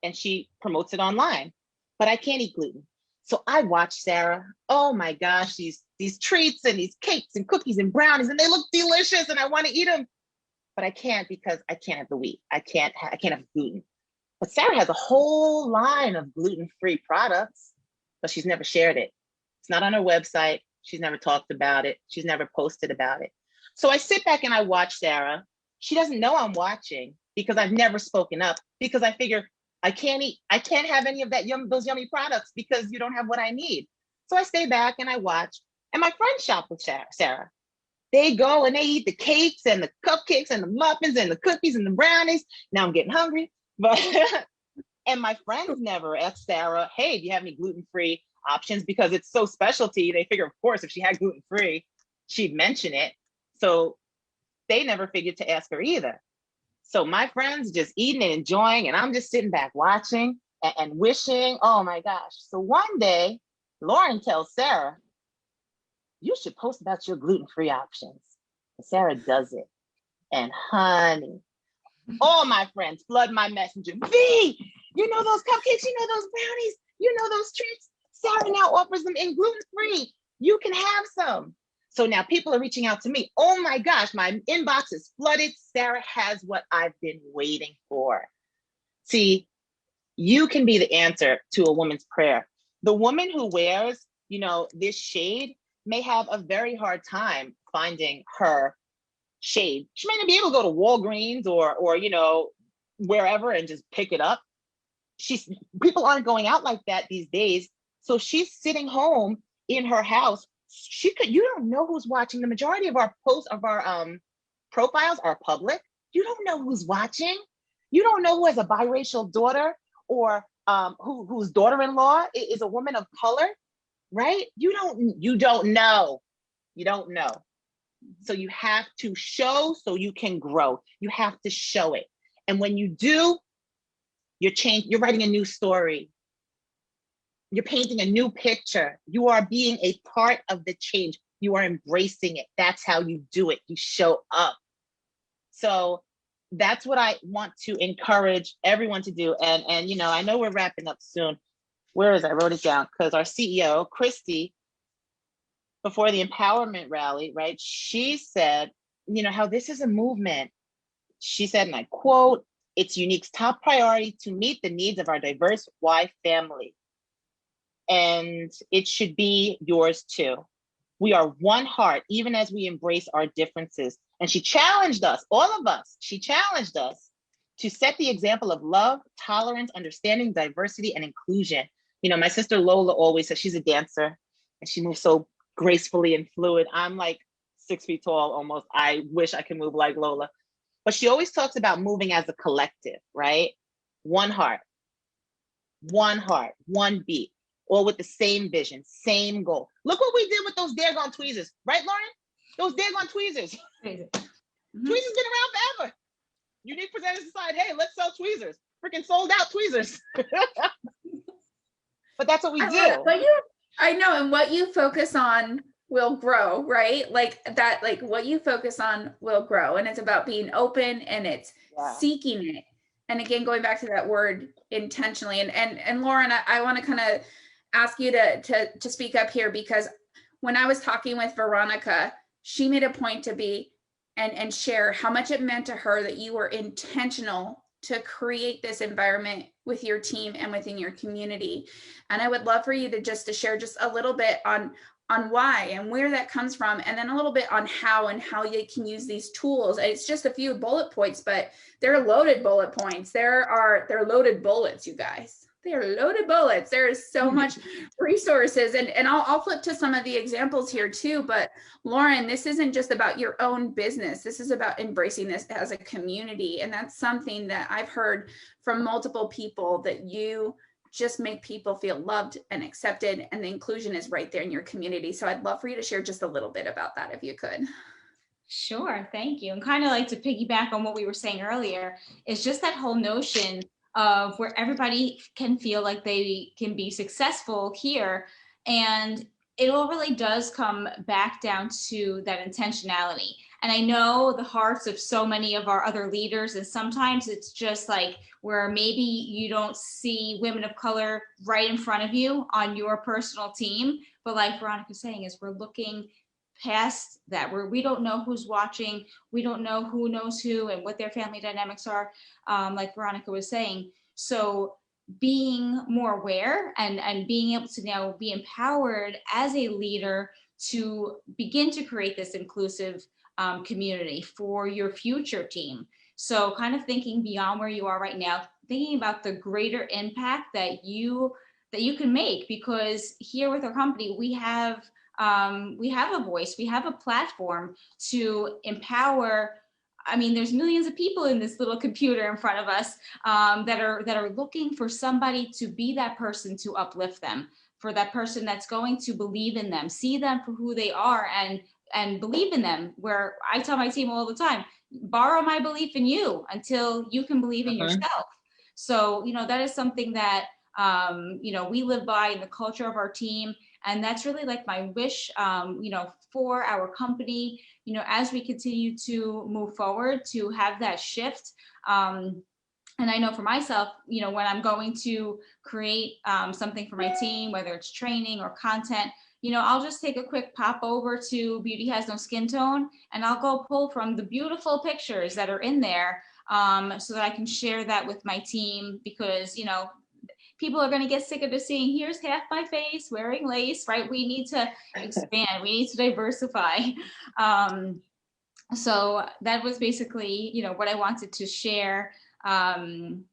and she promotes it online, but I can't eat gluten. So I watch Sarah. Oh my gosh, these treats and these cakes and cookies and brownies, and they look delicious, and I want to eat them, but I can't because I can't have the wheat. I can't have gluten. But Sarah has a whole line of gluten-free products, but she's never shared it. It's not on her website. She's never talked about it. She's never posted about it. So I sit back and I watch Sarah. She doesn't know I'm watching because I've never spoken up, because I figure I can't have any of those yummy products because you don't have what I need. So I stay back and I watch, and my friends shop with Sarah. They go and they eat the cakes and the cupcakes and the muffins and the cookies and the brownies. Now I'm getting hungry, but and my friends never asked Sarah, hey, do you have any gluten-free options? Because it's so specialty. They figure, of course, if she had gluten-free, she'd mention it. So they never figured to ask her either. So my friends just eating and enjoying, and I'm just sitting back watching and wishing, oh my gosh. So one day, Lauren tells Sarah, you should post about your gluten-free options. And Sarah does it. And honey, all my friends flood my messenger. V, you know those cupcakes, you know those brownies, you know those treats. Sarah now offers them in gluten-free. You can have some. So now people are reaching out to me. Oh my gosh, my inbox is flooded. Sarah has what I've been waiting for. See, you can be the answer to a woman's prayer. The woman who wears, this shade may have a very hard time finding her shade. She may not be able to go to Walgreens or wherever and just pick it up. People aren't going out like that these days. So she's sitting home in her house. You don't know who's watching. The majority of our posts, of our profiles are public. You don't know who's watching. You don't know who has a biracial daughter or whose daughter-in-law is a woman of color, right? You don't know. So you have to show so you can grow. You have to show it. And when you do, you're writing a new story. You're painting a new picture. You are being a part of the change. You are embracing it. That's how you do it. You show up. So that's what I want to encourage everyone to do. And I know we're wrapping up soon. Where is it? I wrote it down because our CEO, Christy, before the empowerment rally, right? She said, how this is a movement. She said, and I quote, "It's Younique's top priority to meet the needs of our diverse Y family. And it should be yours too. We are one heart, even as we embrace our differences." And she challenged us, all of us, to set the example of love, tolerance, understanding, diversity, and inclusion. My sister Lola always says, she's a dancer and she moves so gracefully and fluid. I'm like 6 feet tall almost. I wish I could move like Lola. But she always talks about moving as a collective, right? One heart, one beat. All with the same vision, same goal. Look what we did with those daggone tweezers, right, Lauren? Those daggone tweezers. Tweezers been around forever. Younique presenters decide, hey, let's sell tweezers. Freaking sold out tweezers. But that's what we do. I know, and what you focus on will grow, right? Like what you focus on will grow. And it's about being open and it's seeking it. and again, going back to that word intentionally, and Lauren, I want to kind of ask you to speak up here, because when I was talking with Veronica, she made a point to be and share how much it meant to her that you were intentional to create this environment with your team and within your community. And I would love for you to share just a little bit on why and where that comes from, and then a little bit on how you can use these tools. It's just a few bullet points, but they're loaded bullet points. They're loaded bullets, you guys. They're loaded bullets. There is so much resources, and I'll flip to some of the examples here too. But Lauren, this isn't just about your own business. This is about embracing this as a community, and that's something that I've heard from multiple people, that you just make people feel loved and accepted, and the inclusion is right there in your community. So I'd love for you to share just a little bit about that if you could. Sure, thank you. And kind of like to piggyback on what we were saying earlier, is just that whole notion of where everybody can feel like they can be successful here. And it all really does come back down to that intentionality. And I know the hearts of so many of our other leaders, and sometimes it's just like where maybe you don't see women of color right in front of you on your personal team. But like Veronica's saying, is we're looking past that, where we don't know who's watching, we don't know who knows who and what their family dynamics are, like Veronica was saying. So being more aware and being able to now be empowered as a leader to begin to create this inclusive community for your future team. So kind of thinking beyond where you are right now, thinking about the greater impact that you can make, because here with our company, we have a voice, we have a platform to empower. I mean, there's millions of people in this little computer in front of us that are looking for somebody to be that person to uplift them, for that person that's going to believe in them, see them for who they are, and believe in them. Where I tell my team all the time, borrow my belief in you until you can believe in yourself. So, that is something that, we live by in the culture of our team. And that's really like my wish, for our company, as we continue to move forward, to have that shift. And I know for myself, when I'm going to create something for my team, whether it's training or content, I'll just take a quick pop over to Beauty Has No Skin Tone, and I'll go pull from the beautiful pictures that are in there so that I can share that with my team, because, people are going to get sick of just seeing, here's half my face wearing lace, right? We need to expand, we need to diversify. So that was basically, what I wanted to share, adding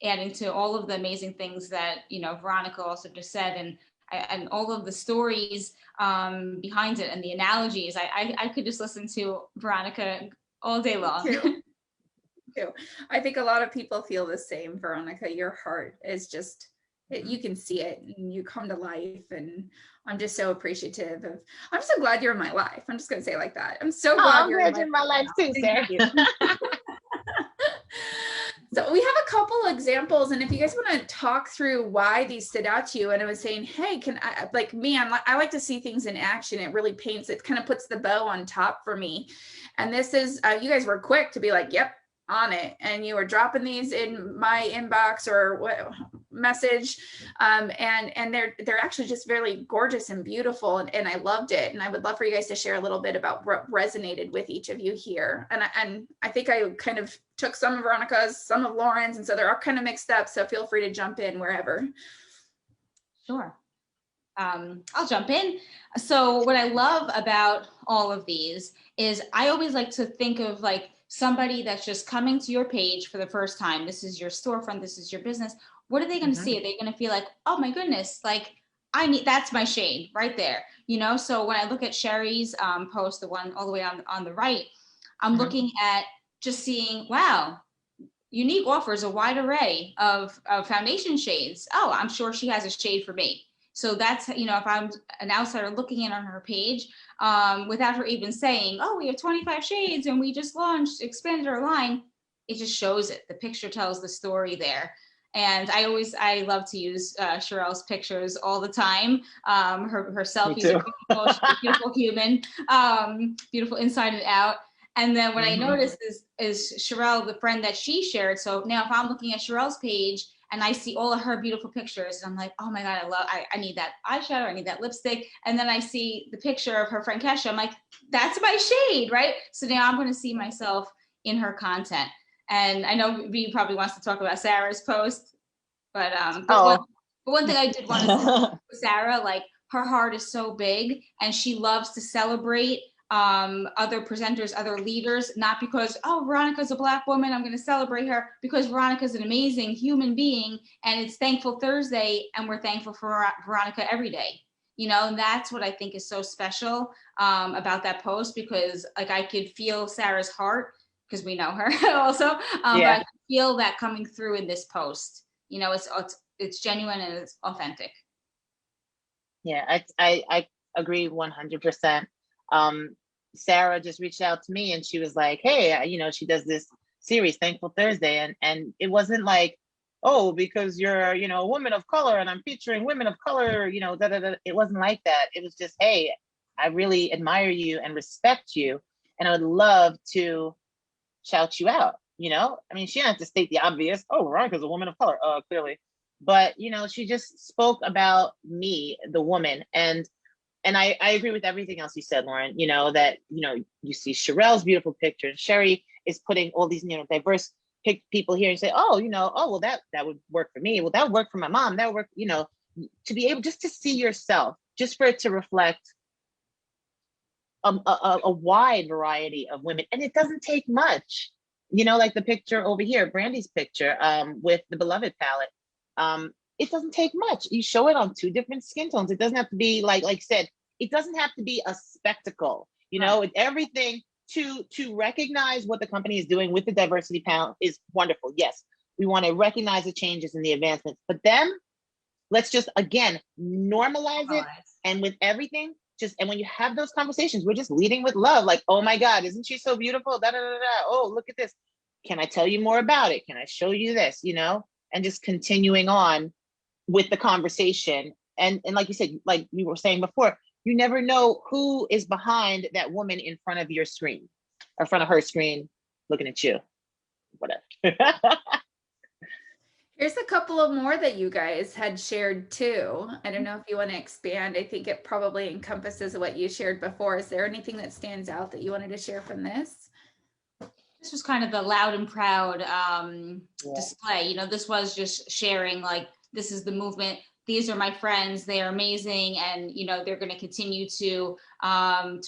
to all of the amazing things that, Veronica also just said, and all of the stories behind it and the analogies. I could just listen to Veronica all day long. I think a lot of people feel the same, Veronica. Your heart is just, you can see it and you come to life, and I'm just so appreciative of, I'm so glad you're in my life. I'm just going to say it like that. I'm so glad you're in my life too, Sarah. So we have a couple examples, and if you guys want to talk through why these stood out to you, and I was saying, hey, can I, like me, I like to see things in action. It really paints, it kind of puts the bow on top for me. And this is, you guys were quick to be like, yep, on it, and you were dropping these in my inbox or what message, and they're actually just really gorgeous and beautiful, and I loved it. And I would love for you guys to share a little bit about what resonated with each of you here. And I think I kind of took some of Veronica's, some of Lauren's, and so they're all kind of mixed up, so feel free to jump in wherever. Sure. I'll jump in. So what I love about all of these is I always like to think of like somebody that's just coming to your page for the first time. This is your storefront, this is your business. What are they going to see? Are they going to feel like, oh my goodness, like that's my shade right there, So when I look at Sherry's post, the one all the way on the right, I'm looking at just seeing, wow, Younique offers a wide array of foundation shades. Oh, I'm sure she has a shade for me. So that's, if I'm an outsider looking in on her page, without her even saying, oh, we have 25 shades and we just expanded our line, it just shows it. The picture tells the story there. And I love to use Sherelle's pictures all the time. Her selfies are beautiful. She's a beautiful human, beautiful inside and out. And then what I Mhm. noticed is Sherelle, the friend that she shared. So now if I'm looking at Sherelle's page and I see all of her beautiful pictures, and I'm like, oh my God, I need that eyeshadow, I need that lipstick. And then I see the picture of her friend Kesha. I'm like, that's my shade, right? So now I'm going to see myself in her content. And I know V probably wants to talk about Sarah's post, but Oh. one thing I did want to say, Sarah, like her heart is so big and she loves to celebrate other presenters, other leaders, not because, oh, Veronica's a Black woman, I'm going to celebrate her, because Veronica's an amazing human being and it's Thankful Thursday and we're thankful for Veronica every day. You know, and that's what I think is so special about that post, because like I could feel Sarah's heart because we know her also, but I could feel that coming through in this post. You know, it's genuine and it's authentic. Yeah, I agree 100%. Sarah just reached out to me and she was like, hey, you know, she does this series, Thankful Thursday. And it wasn't like, oh, because you're, you know, a woman of color and I'm featuring women of color, you know, da, da, da. It wasn't like that. It was just, hey, I really admire you and respect you. And I would love to shout you out, you know? I mean, she didn't have to state the obvious, oh, Veronica's a woman of color, clearly. But, you know, she just spoke about me, the woman. And I agree with everything else you said, Lauren, you know, that, you know, you see Sherelle's beautiful picture and Sherry is putting all these, you know, diverse people here and say, oh, you know, oh, well, that would work for me. Well, that would work for my mom. That would work, you know, to be able just to see yourself, just for it to reflect a wide variety of women. And it doesn't take much, you know, like the picture over here, Brandy's picture with the Beloved palette. It doesn't take much. You show it on 2 different skin tones. It doesn't have to be like said, it doesn't have to be a spectacle, you know, and everything to recognize what the company is doing with the diversity panel is wonderful. Yes, we want to recognize the changes and the advancements, but then let's just, again, normalize it. And with everything, and when you have those conversations, we're just leading with love. Like, oh my God, isn't she so beautiful? Da, da, da, da. Oh, look at this. Can I tell you more about it? Can I show you this, you know? And just continuing on with the conversation. And like you said, like we were saying before, you never know who is behind that woman in front of your screen, or in front of her screen, looking at you, whatever. Here's a couple of more that you guys had shared too. I don't know if you want to expand. I think it probably encompasses what you shared before. Is there anything that stands out that you wanted to share from this? This was kind of the loud and proud display. You know, this was just sharing, like, this is the movement. These are my friends. They are amazing. And, you know, they're going to continue to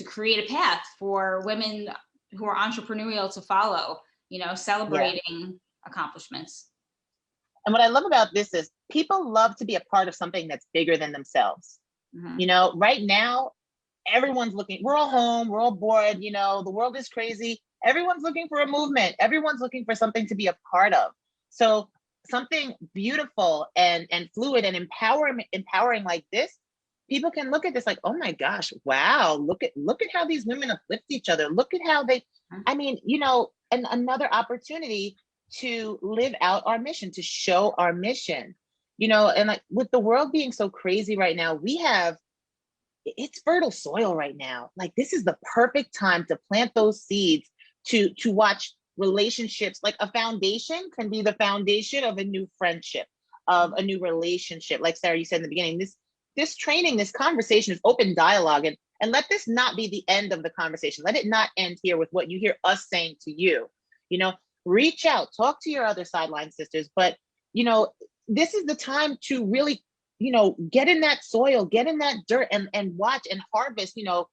create a path for women who are entrepreneurial to follow, you know, celebrating accomplishments. And what I love about this is people love to be a part of something that's bigger than themselves. Mm-hmm. You know, right now, everyone's looking, we're all home, we're all bored, you know, the world is crazy. Everyone's looking for a movement. Everyone's looking for something to be a part of. So something beautiful and fluid and empowering like this, people can look at this like, oh my gosh, wow, look at how these women uplift each other. Look at how they, I mean, you know, and another opportunity to live out our mission, to show our mission, you know, and like with the world being so crazy right now, it's fertile soil right now. Like this is the perfect time to plant those seeds, to watch relationships, like a foundation can be the foundation of a new friendship, of a new relationship. Like Sarah, you said in the beginning, this training, this conversation is open dialogue, and let this not be the end of the conversation. Let it not end here with what you hear us saying to you. You know, reach out, talk to your other sideline sisters, but you know, this is the time to really, you know, get in that soil, get in that dirt and watch and harvest, you know,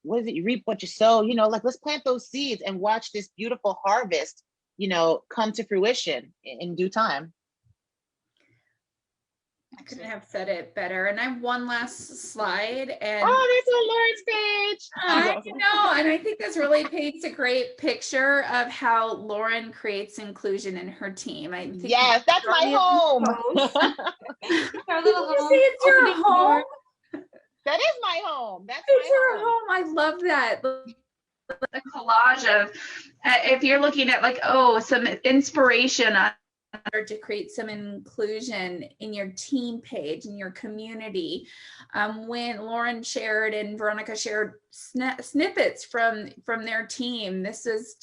what is it? You reap what you sow, you know, like let's plant those seeds and watch this beautiful harvest, you know, come to fruition in due time. I couldn't have said it better. And I have one last slide. And oh, there's a Lauren's page. I know, and I think this really paints a great picture of how Lauren creates inclusion in her team. I think yes, that's my home. Our little home. See, it's your home. That is my home. That's your home. I love that. The collage of, if you're looking at like, some inspiration on start to create some inclusion in your team page, in your community. When Lauren shared and Veronica shared snippets from their team, this is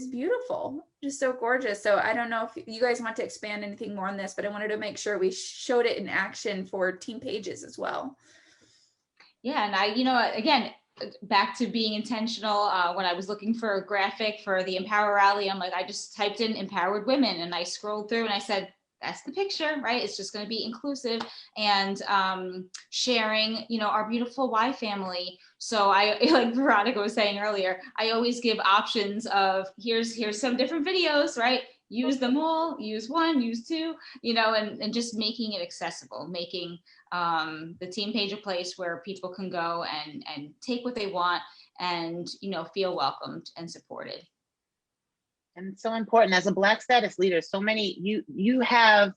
beautiful, just so gorgeous. So I don't know if you guys want to expand anything more on this, but I wanted to make sure we showed it in action for team pages as well. Yeah, and I, again, back to being intentional. When I was looking for a graphic for the Empower Rally, I'm like, I just typed in empowered women and I scrolled through and I said, that's the picture, right? It's just going to be inclusive and sharing, our beautiful Y family. So I, like Veronica was saying earlier, I always give options of here's some different videos, right? Use them all, use one, use two, and just making it accessible, making the team page a place where people can go and take what they want and, feel welcomed and supported. And so important as a Black status leader, so many, you have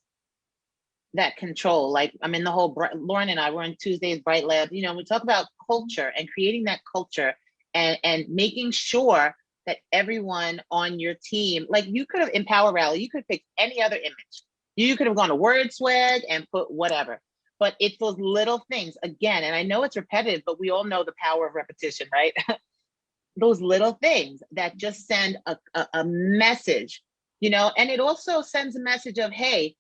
that control. Like I'm in the whole, Lauren and I were in Tuesday's Bright Lab, we talk about culture and creating that culture and making sure that everyone on your team, like you could have Empower Rally, you could pick any other image. You could have gone to Word Swag and put whatever, but it's those little things again. And I know it's repetitive, but we all know the power of repetition, right? Those little things that just send a message, and it also sends a message of, hey,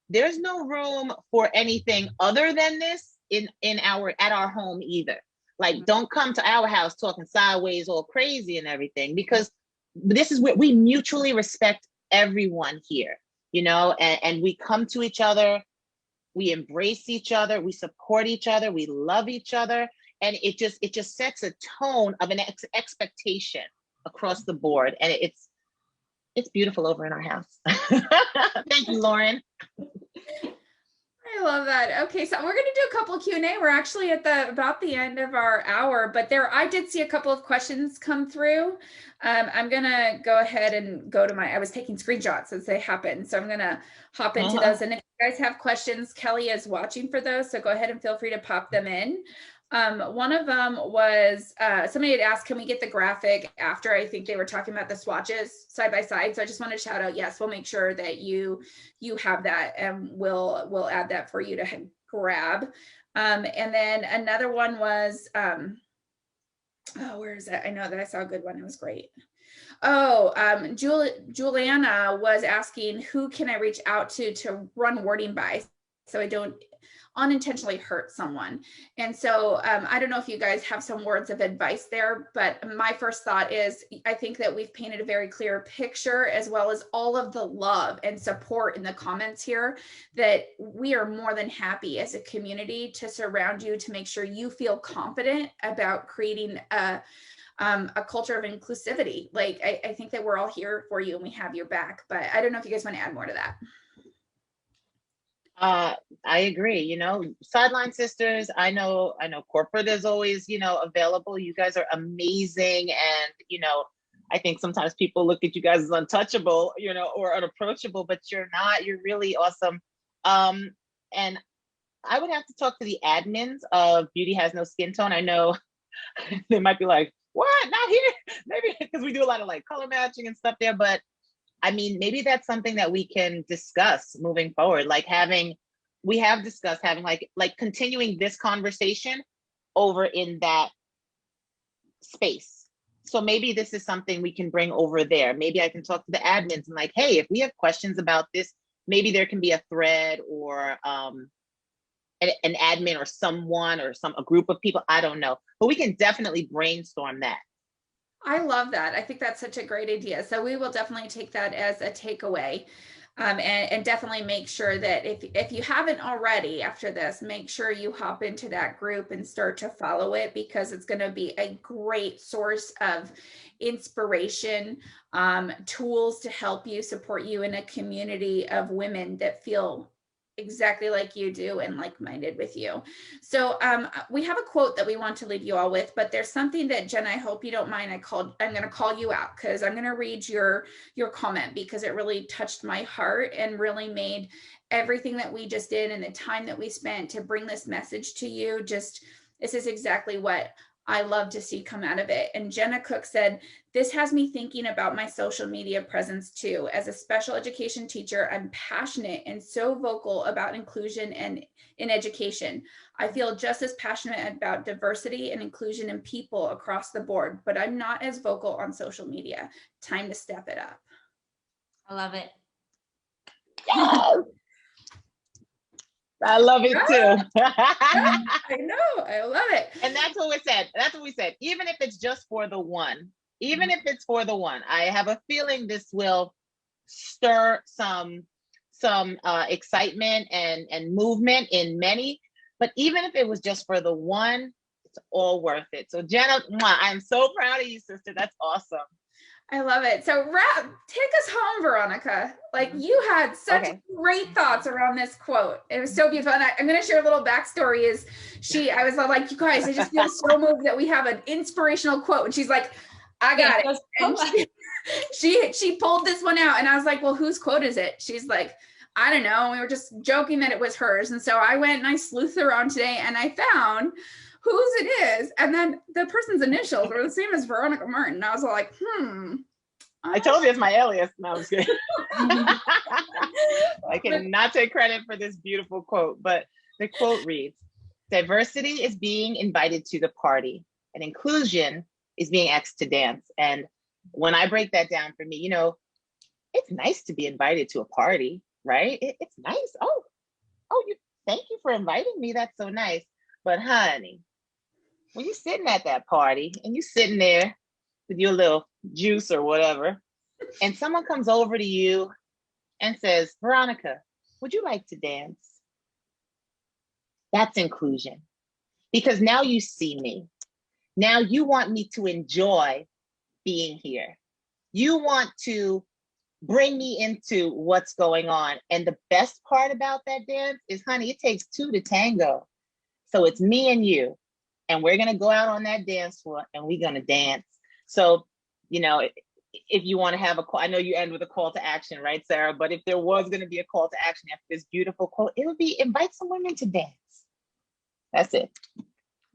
there's no room for anything other than this at our home either. Like, don't come to our house talking sideways all crazy and everything, because this is where we mutually respect everyone here, and we come to each other, we embrace each other, we support each other, we love each other. And it just sets a tone of an expectation across the board. And it's beautiful over in our house. Thank you, Lauren. I love that. Okay, so we're going to do a couple Q&A. We're actually at about the end of our hour, but I did see a couple of questions come through. I'm going to go ahead and go to I was taking screenshots as they happened. So I'm going to hop into those. And if you guys have questions, Kelly is watching for those. So go ahead and feel free to pop them in. One of them was somebody had asked, can we get the graphic after? I think they were talking about the swatches side by side. So I just want to shout out, yes, we'll make sure that you have that, and we'll add that for you to grab. And then another one was, where is that? I know that I saw a good one. It was great. Juliana was asking, who can I reach out to run wording by so I don't unintentionally hurt someone? And so I don't know if you guys have some words of advice there, but my first thought is, I think that we've painted a very clear picture, as well as all of the love and support in the comments here, that we are more than happy as a community to surround you, to make sure you feel confident about creating a culture of inclusivity. Like, I think that we're all here for you and we have your back, but I don't know if you guys want to add more to that. I agree, Sideline Sisters, I know corporate is always, available. You guys are amazing. And, I think sometimes people look at you guys as untouchable, or unapproachable, but you're not. You're really awesome. And I would have to talk to the admins of Beauty Has No Skin Tone. I know they might be like, what? Not here? Maybe because we do a lot of like color matching and stuff there, but I mean, maybe that's something that we can discuss moving forward. Like we have discussed having like continuing this conversation over in that space. So maybe this is something we can bring over there. Maybe I can talk to the admins and like, hey, if we have questions about this, maybe there can be a thread or an admin or someone or a group of people. I don't know, but we can definitely brainstorm that. I love that. I think that's such a great idea. So we will definitely take that as a takeaway, and definitely make sure that if you haven't already after this, make sure you hop into that group and start to follow it, because it's going to be a great source of inspiration, tools to help you, support you in a community of women that feel exactly like you do and like-minded with you. So we have a quote that we want to leave you all with, but there's something that, Jen, I hope you don't mind, I'm going to call you out, because I'm going to read your comment, because it really touched my heart and really made everything that we just did and the time that we spent to bring this message to you, this is exactly what I love to see come out of it. And Jenna Cook said, this has me thinking about my social media presence too. As a special education teacher, I'm passionate and so vocal about inclusion and in education. I feel just as passionate about diversity and inclusion in people across the board, but I'm not as vocal on social media. Time to step it up. I love it. Yes. I love it too. I know, I love it. And that's what we said. That's what we said. Even if it's just for the one, even if it's for the one, I have a feeling this will stir some excitement and movement in many. But even if it was just for the one, it's all worth it. So Jenna, I'm so proud of you, sister. That's awesome. I love it. So take us home, Veronica. Like, you had such great thoughts around this quote. It was so beautiful. And I'm going to share a little backstory is I was like, you guys, I just feel so moved that we have an inspirational quote. And she's like, I got it. And she pulled this one out and I was like, well, whose quote is it? She's like, I don't know. We were just joking that it was hers. And so I went and I sleuthed around today and I found whose it is. And then the person's initials were the same as Veronica Martin. And I was all like, I told you it's my alias. No, I was kidding. I cannot take credit for this beautiful quote, but the quote reads, diversity is being invited to the party and inclusion is being asked to dance. And when I break that down for me, you know, it's nice to be invited to a party, right? It's nice. Oh, thank you for inviting me. That's so nice. But honey, when you're sitting at that party and you're sitting there with your little juice or whatever, and someone comes over to you and says, Veronica, would you like to dance? That's inclusion. Because now you see me. Now you want me to enjoy being here. You want to bring me into what's going on. And the best part about that dance is, honey, it takes two to tango. So it's me and you. And we're going to go out on that dance floor and we're going to dance. So, you know, if you want to have I know you end with a call to action, right, Sarah? But if there was going to be a call to action after this beautiful quote, it would be invite some women to dance. That's it.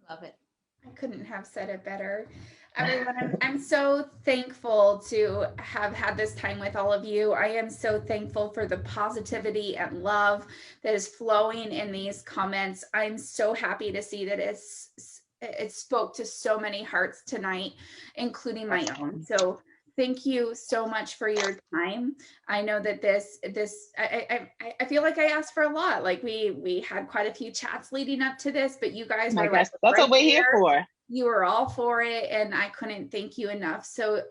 Love it. I couldn't have said it better. Everyone, I'm so thankful to have had this time with all of you. I am so thankful for the positivity and love that is flowing in these comments. I'm so happy to see that it spoke to so many hearts tonight, including my own. So thank you so much for your time. I know that I feel like I asked for a lot. Like we had quite a few chats leading up to this, but you guys were that's what we're here for. You were all for it, and I couldn't thank you enough. So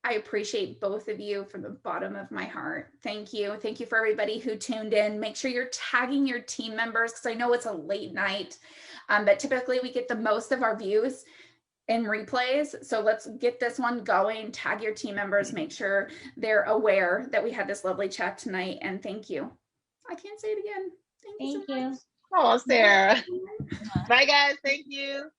I appreciate both of you from the bottom of my heart. Thank you. Thank you for everybody who tuned in. Make sure you're tagging your team members because I know it's a late night, but typically we get the most of our views in replays. So let's get this one going. Tag your team members. Make sure they're aware that we had this lovely chat tonight. And thank you. I can't say it again. Thank you so much. Oh, Sarah. Bye, guys. Thank you.